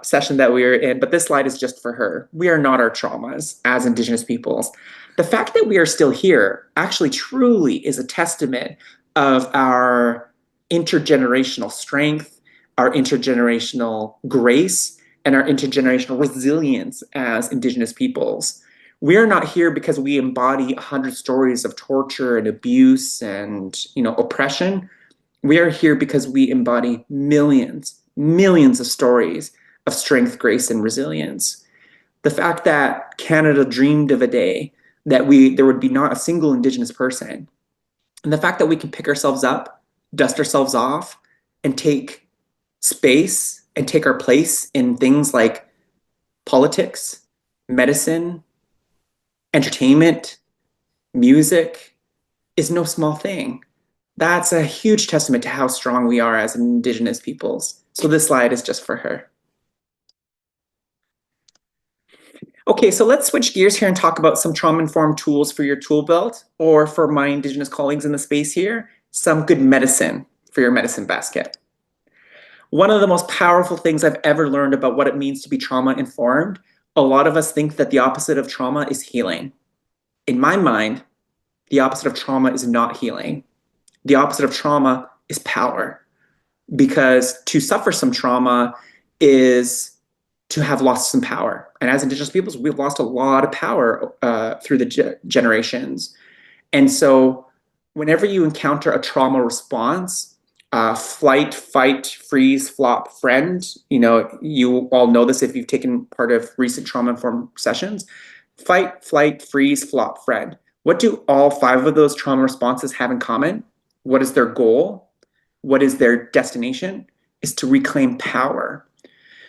session that we were in, but this slide is just for her. We are not our traumas as Indigenous peoples. The fact that we are still here actually truly is a testament of our intergenerational strength, our intergenerational grace, and our intergenerational resilience as Indigenous peoples. We are not here because we embody 100 stories of torture and abuse and oppression. We are here because we embody millions of stories of strength, grace, and resilience. The fact that Canada dreamed of a day that there would be not a single Indigenous person, and the fact that we can pick ourselves up, dust ourselves off, and take space and take our place in things like politics, medicine, entertainment, music is no small thing. That's a huge testament to how strong we are as Indigenous peoples. So this slide is just for her. Okay, so let's switch gears here and talk about some trauma-informed tools for your tool belt, or for my Indigenous colleagues in the space here, some good medicine for your medicine basket. One of the most powerful things I've ever learned about what it means to be trauma-informed, a lot of us think that the opposite of trauma is healing. In my mind, the opposite of trauma is not healing. The opposite of trauma is power, because to suffer some trauma is to have lost some power. And as Indigenous peoples, we've lost a lot of power through the generations. And so whenever you encounter a trauma response, flight, fight, freeze, flop, friend, you all know this if you've taken part of recent trauma-informed sessions. Fight, flight, freeze, flop, friend. What do all 5 of those trauma responses have in common? What is their goal? What is their destination? Is to reclaim power.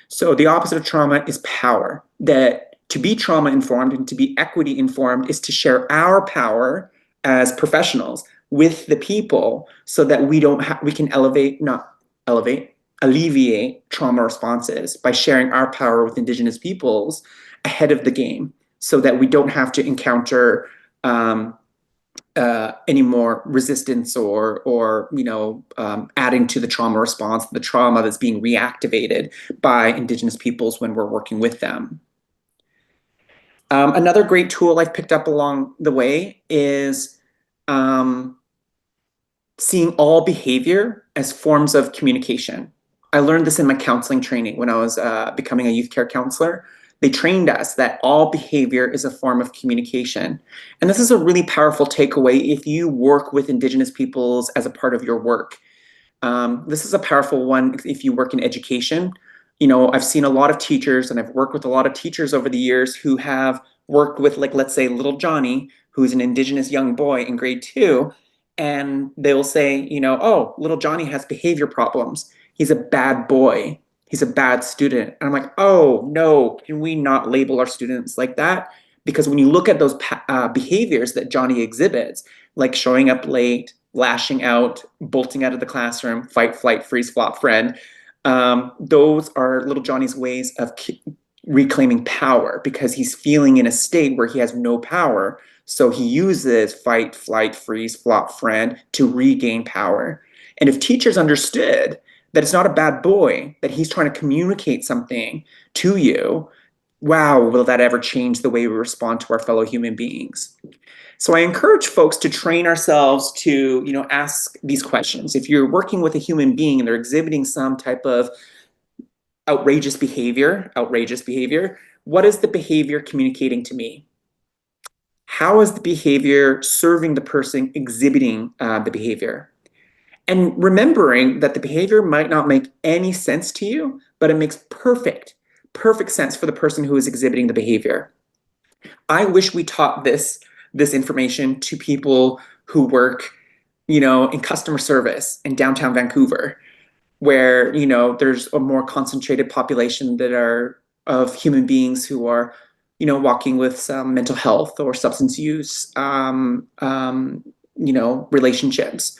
So the opposite of trauma is power. That to be trauma-informed and to be equity-informed is to share our power as professionals with the people, so that we can alleviate trauma responses by sharing our power with Indigenous peoples ahead of the game, so that we don't have to encounter any more resistance or adding to the trauma response, the trauma that's being reactivated by Indigenous peoples when we're working with them. Another great tool I've picked up along the way is seeing all behavior as forms of communication. I learned this in my counseling training when I was becoming a youth care counselor. They trained us that all behavior is a form of communication. And this is a really powerful takeaway if you work with Indigenous peoples as a part of your work. This is a powerful one if you work in education. I've seen a lot of teachers, and I've worked with a lot of teachers over the years who have worked with, like, let's say, little Johnny, who's an Indigenous young boy in grade 2, and they'll say, oh, little Johnny has behavior problems. He's a bad boy. He's a bad student. And I'm like, oh, no, can we not label our students like that? Because when you look at those behaviors that Johnny exhibits, like showing up late, lashing out, bolting out of the classroom, fight, flight, freeze, flop, friend, those are little Johnny's ways of reclaiming power, because he's feeling in a state where he has no power. So he uses fight, flight, freeze, flop, friend to regain power. And if teachers understood that it's not a bad boy, that he's trying to communicate something to you, wow, will that ever change the way we respond to our fellow human beings? So I encourage folks to train ourselves to, ask these questions. If you're working with a human being and they're exhibiting some type of outrageous behavior, what is the behavior communicating to me? How is the behavior serving the person exhibiting the behavior? And remembering that the behavior might not make any sense to you, but it makes perfect sense for the person who is exhibiting the behavior. I wish we taught this information to people who work, in customer service in downtown Vancouver, where, there's a more concentrated population that are of human beings who are, walking with some mental health or substance use, relationships.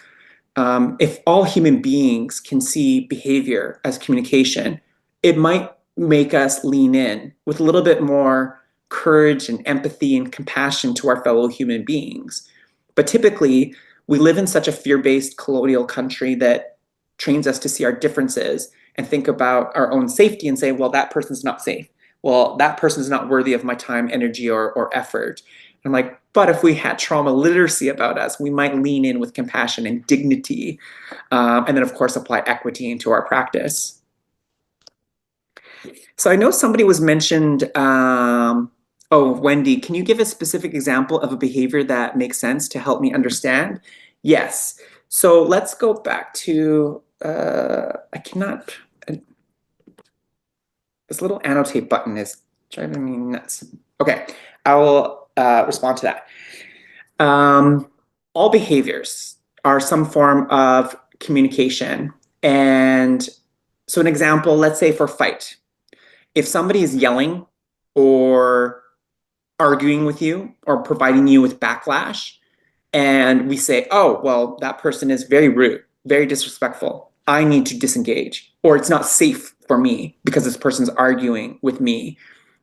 If all human beings can see behavior as communication, it might make us lean in with a little bit more courage and empathy and compassion to our fellow human beings. But typically, we live in such a fear-based colonial country that trains us to see our differences and think about our own safety and say, well, that person's not safe. Well, that person's not worthy of my time, energy, or effort. I'm like, but if we had trauma literacy about us, we might lean in with compassion and dignity, and then, of course, apply equity into our practice. So I know somebody was mentioned, Wendy, can you give a specific example of a behavior that makes sense to help me understand? Yes. So let's go back to, this little annotate button is driving me nuts. Okay, I will respond to that. All behaviors are some form of communication, and So an example, let's say for fight. If somebody is yelling or arguing with you or providing you with backlash, and we say, oh, well, that person is very rude, very disrespectful, I need to disengage, or it's not safe for me because this person's arguing with me.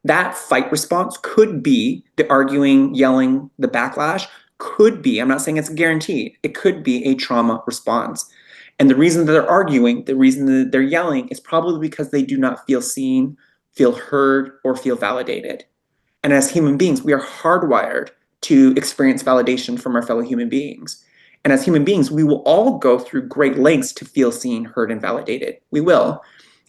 That fight response could be the arguing, yelling, the backlash, could be, I'm not saying it's guaranteed, it could be a trauma response. And the reason that they're arguing, the reason that they're yelling is probably because they do not feel seen, feel heard, or feel validated. And as human beings, we are hardwired to experience validation from our fellow human beings. And as human beings, we will all go through great lengths to feel seen, heard, and validated. We will.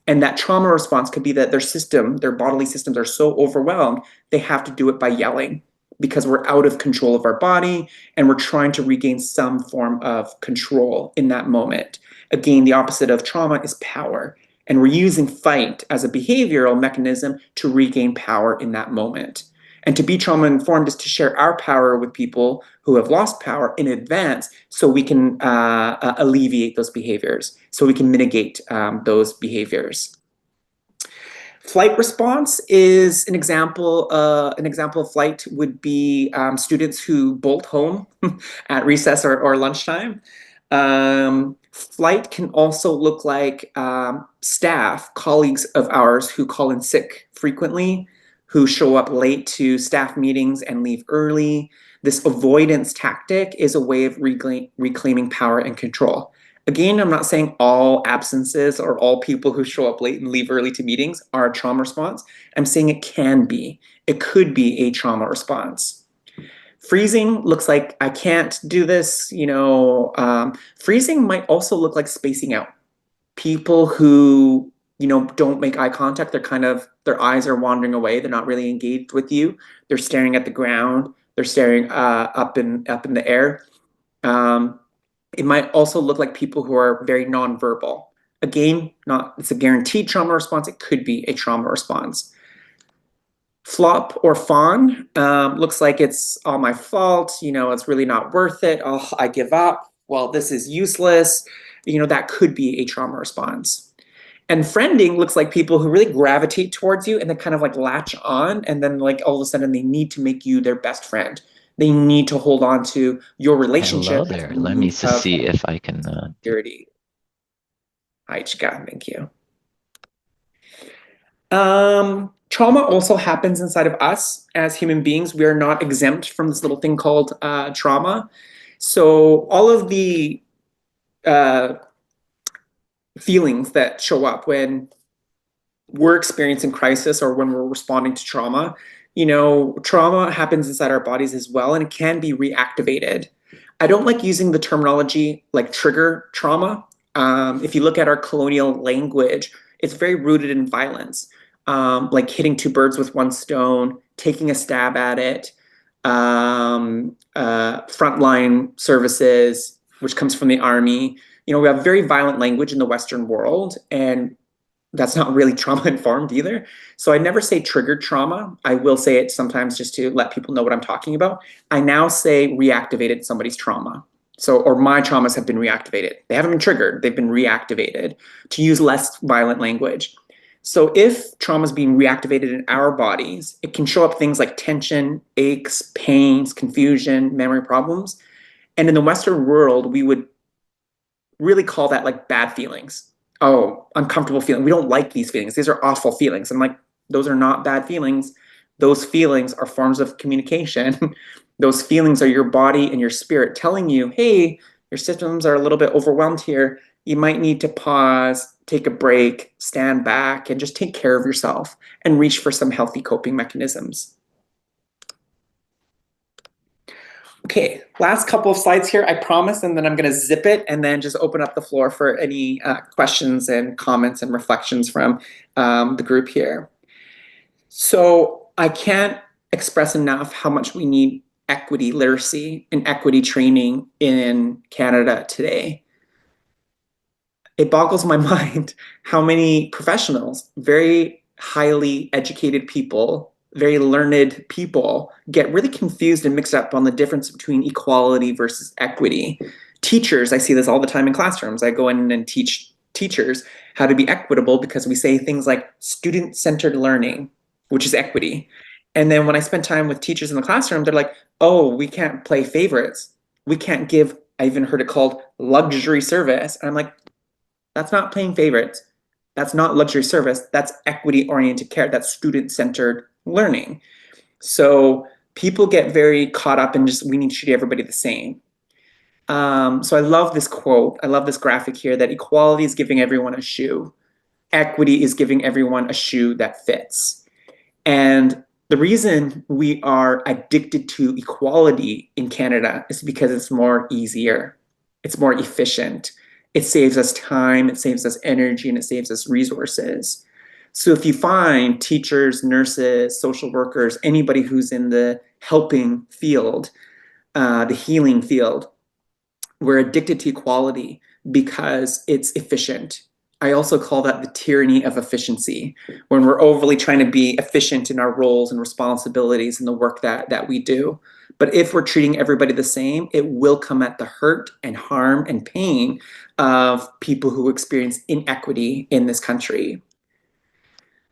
And that trauma response could be that their system, their bodily systems are so overwhelmed, they have to do it by yelling because we're out of control of our body and we're trying to regain some form of control in that moment. Again, the opposite of trauma is power. And we're using fight as a behavioral mechanism to regain power in that moment. And to be trauma informed is to share our power with people who have lost power in advance so we can alleviate those behaviors, so we can mitigate those behaviors. Flight response is an example. An example of flight would be students who bolt home at recess or lunchtime. Flight can also look like staff, colleagues of ours who call in sick frequently, who show up late to staff meetings and leave early. This avoidance tactic is a way of reclaiming power and control. Again, I'm not saying all absences or all people who show up late and leave early to meetings are a trauma response. I'm saying it can be. It could be a trauma response. Freezing looks like I can't do this, freezing might also look like spacing out. People who, don't make eye contact, their eyes are wandering away. They're not really engaged with you. They're staring at the ground. They're staring up in the air. It might also look like people who are very nonverbal. Again, it's a guaranteed trauma response. It could be a trauma response. Flop or fawn looks like it's all my fault. It's really not worth it. Oh, I give up. Well, this is useless. That could be a trauma response. And friending looks like people who really gravitate towards you and then kind of like latch on, and then like all of a sudden they need to make you their best friend. They need to hold on to your relationship. Hello there. Let me see if I can. Security. Hi, Chika. Thank you. Trauma also happens inside of us as human beings. We are not exempt from this little thing called trauma. So all of the feelings that show up when we're experiencing crisis or when we're responding to trauma, trauma happens inside our bodies as well, and it can be reactivated. I don't like using the terminology like trigger trauma. If you look at our colonial language, it's very rooted in violence, like hitting two birds with one stone, taking a stab at it, frontline services, which comes from the army. We have very violent language in the Western world, and that's not really trauma informed either. So I never say triggered trauma. I will say it sometimes just to let people know what I'm talking about. I now say reactivated somebody's trauma. Or my traumas have been reactivated. They haven't been triggered, they've been reactivated, to use less violent language. So if trauma is being reactivated in our bodies, it can show up things like tension, aches, pains, confusion, memory problems. And in the Western world, we would really call that like bad feelings. Oh, uncomfortable feeling. We don't like these feelings. These are awful feelings. I'm like, those are not bad feelings. Those feelings are forms of communication. Those feelings are your body and your spirit telling you, hey, your systems are a little bit overwhelmed here. You might need to pause, take a break, stand back, and just take care of yourself and reach for some healthy coping mechanisms. Okay, last couple of slides here, I promise, and then I'm going to zip it and then just open up the floor for any questions and comments and reflections from the group here. So I can't express enough how much we need equity literacy and equity training in Canada today. It boggles my mind how many professionals, very highly educated people, very learned people, get really confused and mixed up on the difference between equality versus equity. Teachers, I see this all the time in classrooms. I go in and teach teachers, how to be equitable because we say things like student-centered learning, which is equity. And then when I spend time with teachers in the classroom, they're like, oh, we can't play favorites. We can't give, I even heard it called luxury service. And I'm like, that's not playing favorites. That's not luxury service. That's equity-oriented care. That's student-centered learning. So people get very caught up in just, we need to treat everybody the same. So I love this quote. I love this graphic here that equality is giving everyone a shoe. Equity is giving everyone a shoe that fits. And the reason we are addicted to equality in Canada is because it's more easier. It's more efficient. It saves us time, it saves us energy, and it saves us resources. So if you find teachers, nurses, social workers, anybody who's in the helping field, the healing field, we're addicted to equality because it's efficient. I also call that the tyranny of efficiency, when we're overly trying to be efficient in our roles and responsibilities in the work that we do. But if we're treating everybody the same, it will come at the hurt and harm and pain of people who experience inequity in this country.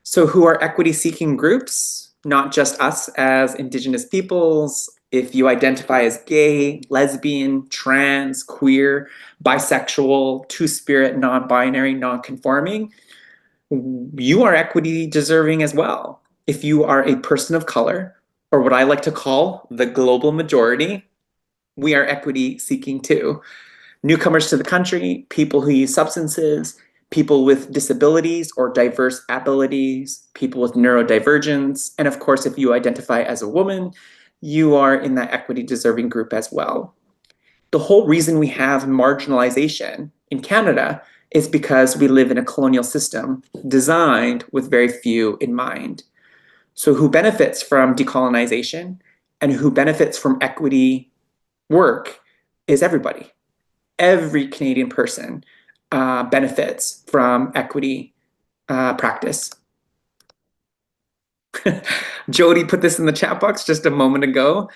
So who are equity-seeking groups? Not just us as Indigenous peoples. If you identify as gay, lesbian, trans, queer, bisexual, two-spirit, non-binary, non-conforming, you are equity deserving as well. If you are a person of color, or what I like to call the global majority, we are equity seeking too. Newcomers to the country, people who use substances, people with disabilities or diverse abilities, people with neurodivergence, and of course, if you identify as a woman, you are in that equity deserving group as well. The whole reason we have marginalization in Canada is because we live in a colonial system designed with very few in mind. So who benefits from decolonization and who benefits from equity work is everybody. Every Canadian person benefits from equity practice. Jody put this in the chat box just a moment ago.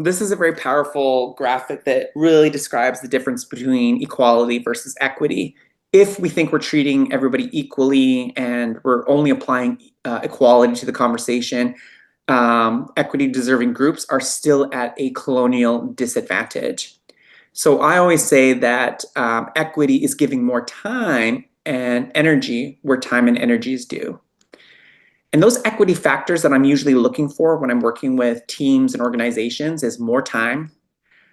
This is a very powerful graphic that really describes the difference between equality versus equity. If we think we're treating everybody equally and we're only applying equality to the conversation, equity deserving groups are still at a colonial disadvantage. So I always say that equity is giving more time and energy where time and energy is due. And those equity factors that I'm usually looking for when I'm working with teams and organizations is more time.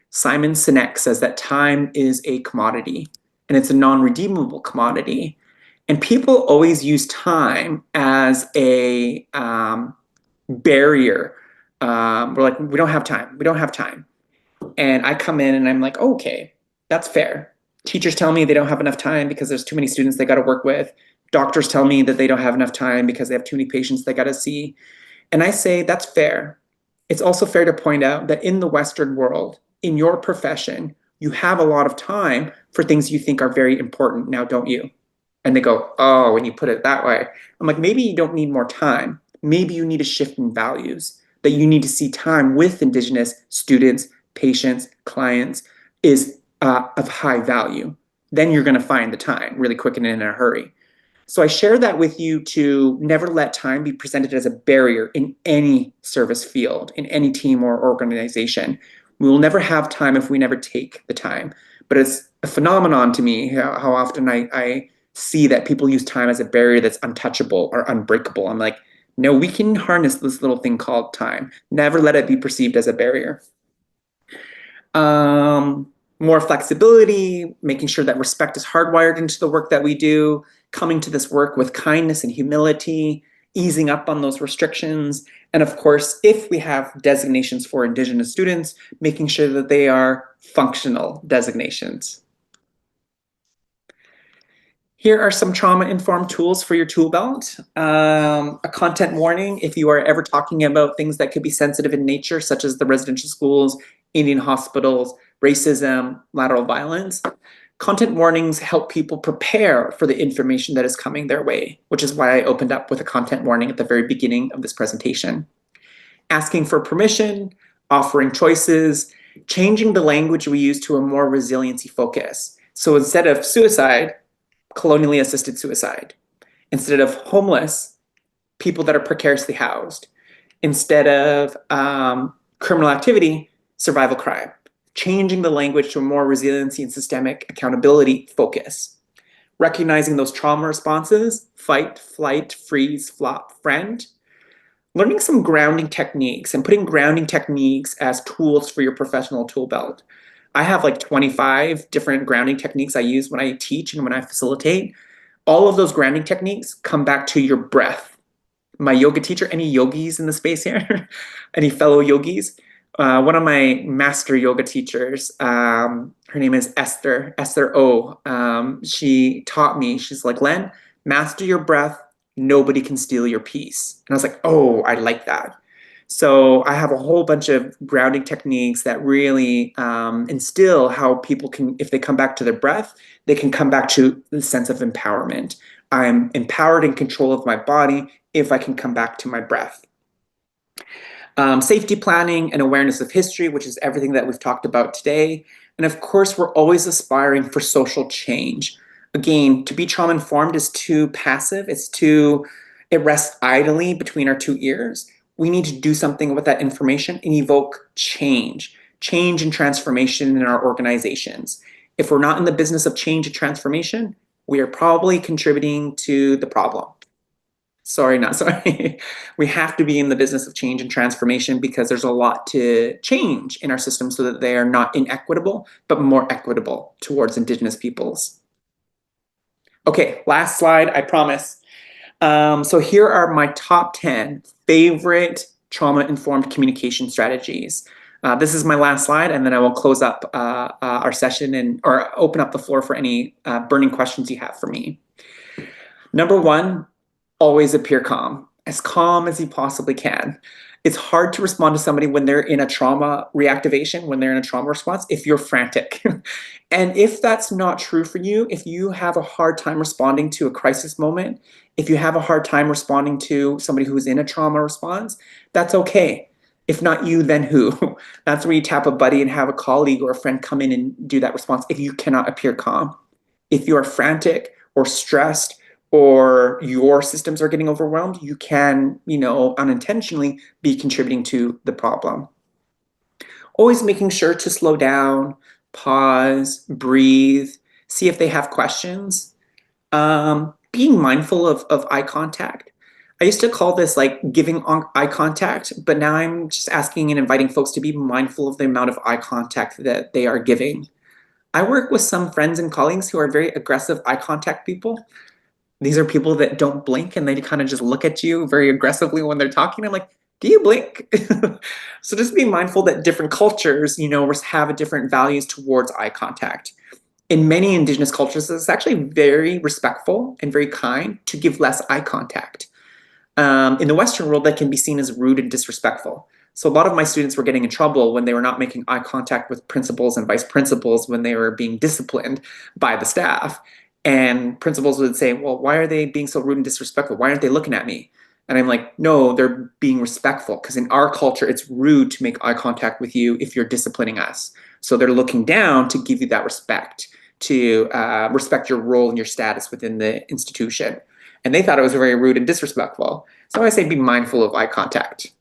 Simon Sinek says that time is a commodity and it's a non-redeemable commodity. And people always use time as a barrier. We're like, we don't have time. We don't have time. And I come in and I'm like, oh, okay, that's fair. Teachers tell me they don't have enough time because there's too many students they got to work with. Doctors tell me that they don't have enough time because they have too many patients they got to see. And I say that's fair. It's also fair to point out that in the Western world, in your profession, you have a lot of time for things you think are very important now, don't you? And they go, oh, when you put it that way. I'm like, maybe you don't need more time. Maybe you need a shift in values, that you need to see time with Indigenous students, patients, clients is of high value. Then you're going to find the time really quick and in a hurry. So I share that with you to never let time be presented as a barrier in any service field, in any team or organization. We will never have time if we never take the time. But it's a phenomenon to me how often I see that people use time as a barrier that's untouchable or unbreakable. I'm like, no, we can harness this little thing called time. Never let it be perceived as a barrier. More flexibility, making sure that respect is hardwired into the work that we do, coming to this work with kindness and humility, easing up on those restrictions. And of course, if we have designations for Indigenous students, making sure that they are functional designations. Here are some trauma-informed tools for your tool belt. A content warning if you are ever talking about things that could be sensitive in nature, such as the residential schools, Indian hospitals, racism, lateral violence. Content warnings help people prepare for the information that is coming their way, which is why I opened up with a content warning at the very beginning of this presentation. Asking for permission, offering choices, changing the language we use to a more resiliency focus. So instead of suicide, colonially assisted suicide. Instead of homeless, people that are precariously housed. Instead of criminal activity, survival crime. Changing the language to a more resiliency and systemic accountability focus. Recognizing those trauma responses, fight, flight, freeze, flop, friend. Learning some grounding techniques and putting grounding techniques as tools for your professional tool belt. I have like 25 different grounding techniques I use when I teach and when I facilitate. All of those grounding techniques come back to your breath. My yoga teacher, any yogis in the space here? Any fellow yogis? One of my master yoga teachers, her name is Esther O. She taught me, she's like, Len, master your breath, nobody can steal your peace. And I was like, oh, I like that. So I have a whole bunch of grounding techniques that really instill how people can, if they come back to their breath, they can come back to the sense of empowerment. I'm empowered in control of my body if I can come back to my breath. Safety planning and awareness of history, which is everything that we've talked about today. And of course, we're always aspiring for social change. Again, to be trauma-informed is too passive. It rests idly between our two ears. We need to do something with that information and evoke change and transformation in our organizations. If we're not in the business of change and transformation, we are probably contributing to the problem. Sorry, not sorry. We have to be in the business of change and transformation because there's a lot to change in our system so that they are not inequitable, but more equitable towards Indigenous peoples. Okay, last slide, I promise. So here are my top 10 favorite trauma-informed communication strategies. This is my last slide, and then I will close up our session or open up the floor for any burning questions you have for me. Number one, always appear calm as you possibly can. It's hard to respond to somebody when they're in a trauma reactivation, when they're in a trauma response, if you're frantic. And if that's not true for you, if you have a hard time responding to a crisis moment, if you have a hard time responding to somebody who's in a trauma response, that's okay. If not you, then who? That's where you tap a buddy and have a colleague or a friend come in and do that response if you cannot appear calm. If you are frantic or stressed or your systems are getting overwhelmed, you can, unintentionally be contributing to the problem. Always making sure to slow down, pause, breathe, see if they have questions. Being mindful of eye contact. I used to call this like giving eye contact, but now I'm just asking and inviting folks to be mindful of the amount of eye contact that they are giving. I work with some friends and colleagues who are very aggressive eye contact people. These are people that don't blink and they kind of just look at you very aggressively when they're talking. I'm like, do you blink? So just be mindful that different cultures, have different values towards eye contact. In many Indigenous cultures, it's actually very respectful and very kind to give less eye contact. In the Western world, that can be seen as rude and disrespectful. So a lot of my students were getting in trouble when they were not making eye contact with principals and vice principals when they were being disciplined by the staff. And principals would say, well, why are they being so rude and disrespectful? Why aren't they looking at me? And I'm like, no, they're being respectful because in our culture, it's rude to make eye contact with you if you're disciplining us. So they're looking down to give you that respect, to respect your role and your status within the institution. And they thought it was very rude and disrespectful. So I say be mindful of eye contact.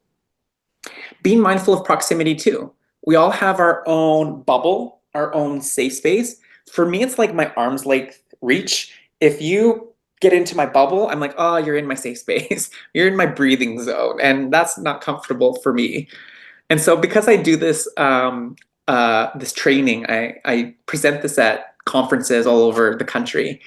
Being mindful of proximity too. We all have our own bubble, our own safe space. For me, it's like my arm's length reach. If you get into my bubble, I'm like, oh, you're in my safe space. You're in my breathing zone. And that's not comfortable for me. And so because I do this, this training, I present this at conferences all over the country.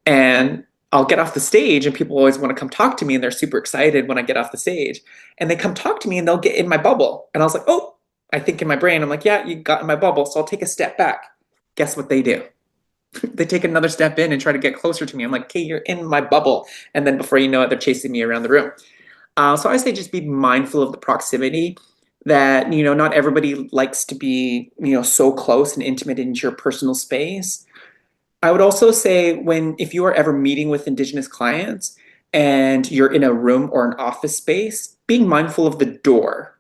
And I'll get off the stage and people always want to come talk to me and they're super excited when I get off the stage. And they come talk to me and they'll get in my bubble. And I was like, oh, I think in my brain, I'm like, yeah, you got in my bubble. So I'll take a step back. Guess what they do? They take another step in and try to get closer to me. I'm like, okay, you're in my bubble. And then before you know it, they're chasing me around the room. So I say just be mindful of the proximity that, not everybody likes to be, so close and intimate into your personal space. I would also say if you are ever meeting with Indigenous clients and you're in a room or an office space, being mindful of the door.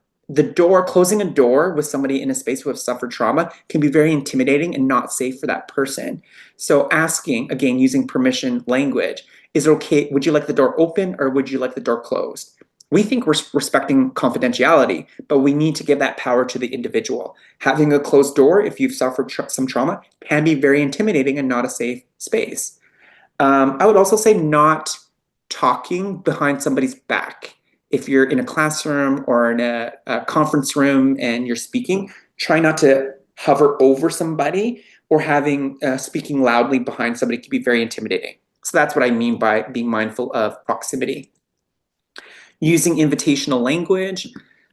closing a door with somebody in a space who have suffered trauma can be very intimidating and not safe for that person. So asking, again, using permission language, is it okay? Would you like the door open or would you like the door closed? We think we're respecting confidentiality, but we need to give that power to the individual. Having a closed door, if you've suffered some trauma, can be very intimidating and not a safe space. I would also say not talking behind somebody's back. If you're in a classroom or in a conference room and you're speaking, try not to hover over somebody, or having speaking loudly behind somebody can be very intimidating. So that's what I mean by being mindful of proximity. Using invitational language.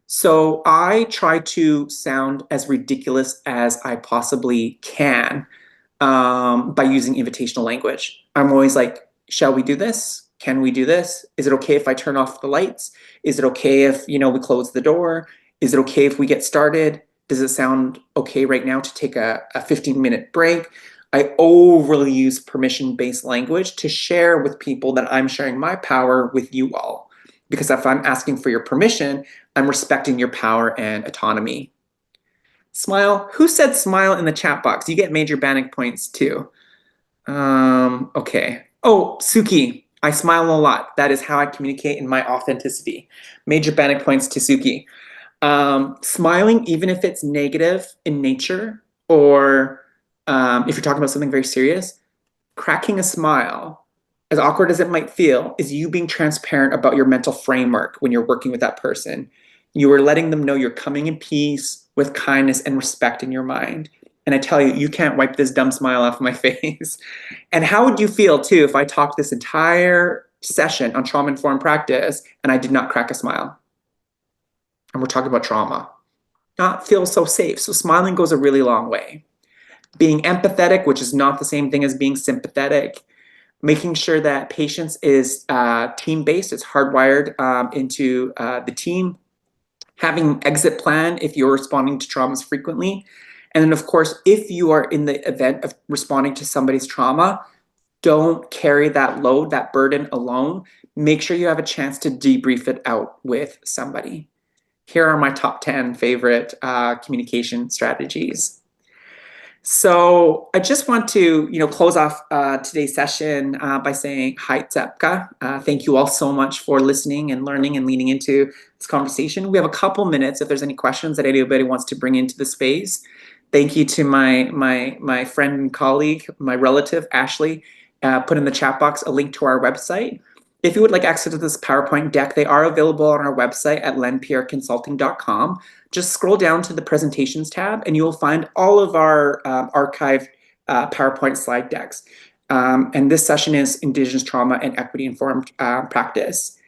So I try to sound as ridiculous as I possibly can by using invitational language. I'm always like, shall we do this? Can we do this? Is it okay if I turn off the lights? Is it okay if, we close the door? Is it okay if we get started? Does it sound okay right now to take a 15-minute break? I overly use permission-based language to share with people that I'm sharing my power with you all. Because if I'm asking for your permission, I'm respecting your power and autonomy. Smile. Who said smile in the chat box? You get major Bannock points too. Okay. Oh, Suki. I smile a lot. That is how I communicate in my authenticity. Major Bannock points to Suki. Smiling, even if it's negative in nature, or if you're talking about something very serious, cracking a smile, as awkward as it might feel, is you being transparent about your mental framework when you're working with that person. You are letting them know you're coming in peace, with kindness and respect in your mind. And I tell you, you can't wipe this dumb smile off my face. And how would you feel too if I talked this entire session on trauma-informed practice and I did not crack a smile? And we're talking about trauma. Not feel so safe. So smiling goes a really long way. Being empathetic, which is not the same thing as being sympathetic. Making sure that patience is team-based, it's hardwired into the team. Having an exit plan if you're responding to traumas frequently. And then, of course, if you are in the event of responding to somebody's trauma, don't carry that load, that burden alone. Make sure you have a chance to debrief it out with somebody. Here are my top 10 favorite communication strategies. So I just want to, close off today's session by saying hi, Tsepka. Thank you all so much for listening and learning and leaning into this conversation. We have a couple minutes if there's any questions that anybody wants to bring into the space. Thank you to my friend and colleague, my relative, Ashley, put in the chat box a link to our website. If you would like access to this PowerPoint deck, they are available on our website at lenpierreconsulting.com. Just scroll down to the presentations tab and you will find all of our archived PowerPoint slide decks. And this session is Indigenous Trauma and Equity-Informed Practice.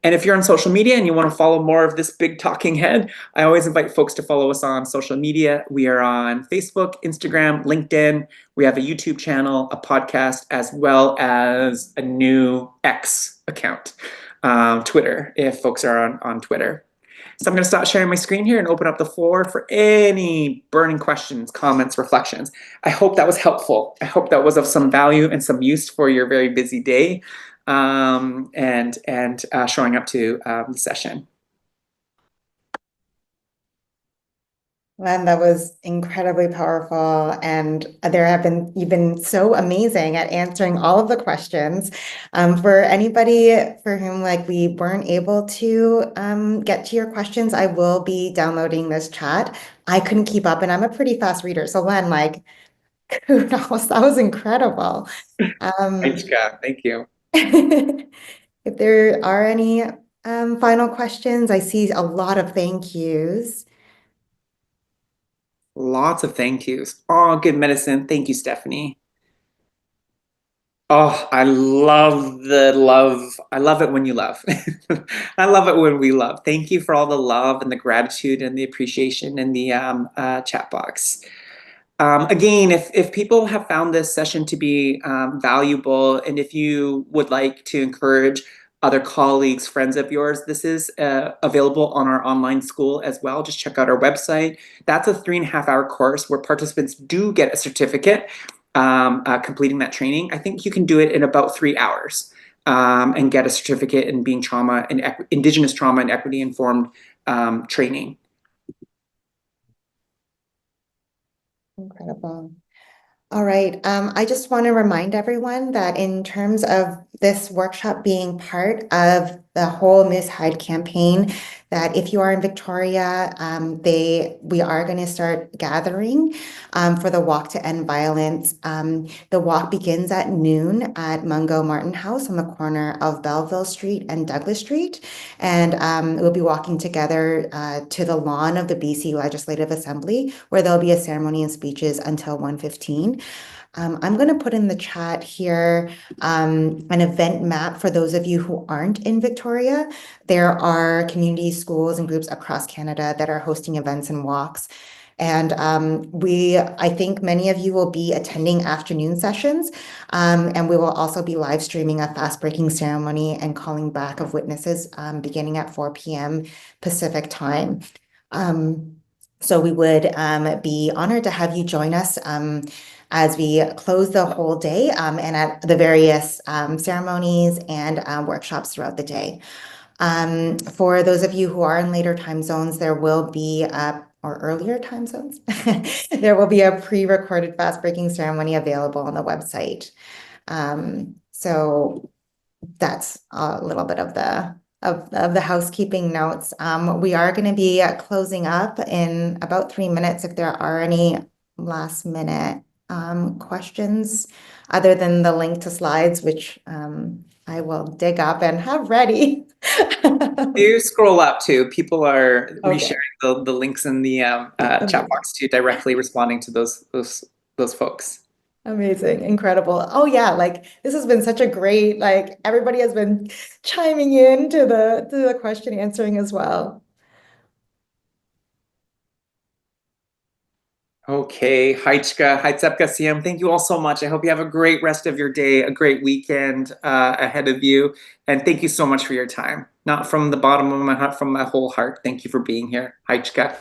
And if you're on social media and you want to follow more of this big talking head, I always invite folks to follow us on social media. We are on Facebook, Instagram, LinkedIn. We have a YouTube channel, a podcast, as well as a new X account, Twitter, if folks are on Twitter. So I'm going to stop sharing my screen here and open up the floor for any burning questions, comments, reflections. I hope that was helpful. I hope that was of some value and some use for your very busy day. And showing up to the session. Len, that was incredibly powerful, and you've been so amazing at answering all of the questions. For anybody for whom we weren't able to get to your questions, I will be downloading this chat. I couldn't keep up, and I'm a pretty fast reader, so Len, kudos, that was incredible. Thanks, Kat. Thank you. If there are any final questions, I see a lot of thank yous. Lots of thank yous. Oh, good medicine. Thank you, Stephanie. Oh, I love the love. I love it when you love. I love it when we love. Thank you for all the love and the gratitude and the appreciation in the chat box. Again, if people have found this session to be valuable, and if you would like to encourage other colleagues, friends of yours, this is available on our online school as well. Just check out our website. That's a 3.5-hour course where participants do get a certificate completing that training. I think you can do it in about 3 hours and get a certificate in being Indigenous trauma and equity informed training. Incredible. All right. I just want to remind everyone that in terms of this workshop being part of the whole Miss Hyde campaign, that if you are in Victoria, we are going to start gathering for the Walk to End Violence. The walk begins at noon at Mungo Martin House on the corner of Belleville Street and Douglas Street. And we'll be walking together to the lawn of the BC Legislative Assembly, where there'll be a ceremony and speeches until 1:15. I'm going to put in the chat here an event map for those of you who aren't in Victoria. There are community schools and groups across Canada that are hosting events and walks. And I think many of you will be attending afternoon sessions, and we will also be live streaming a fast-breaking ceremony and calling back of witnesses beginning at 4 p.m. Pacific time. So we would be honored to have you join us as we close the whole day and at the various ceremonies and workshops throughout the day. For those of you who are in later time zones, there will be or earlier time zones, there will be a pre-recorded fast-breaking ceremony available on the website. So that's a little bit of the housekeeping notes. We are going to be closing up in about 3 minutes. If there are any last minute questions, other than the link to slides, which I will dig up and have ready. Do scroll up too. People are Okay. resharing the links in the chat box too, directly responding to those folks. Amazing, incredible. Oh yeah, like this has been such a great, like everybody has been chiming in to the question answering as well. Okay, Haitsepka, thank you all so much. I hope you have a great rest of your day, a great weekend ahead of you. And thank you so much for your time. Not from the bottom of my heart, from my whole heart. Thank you for being here. Haitska.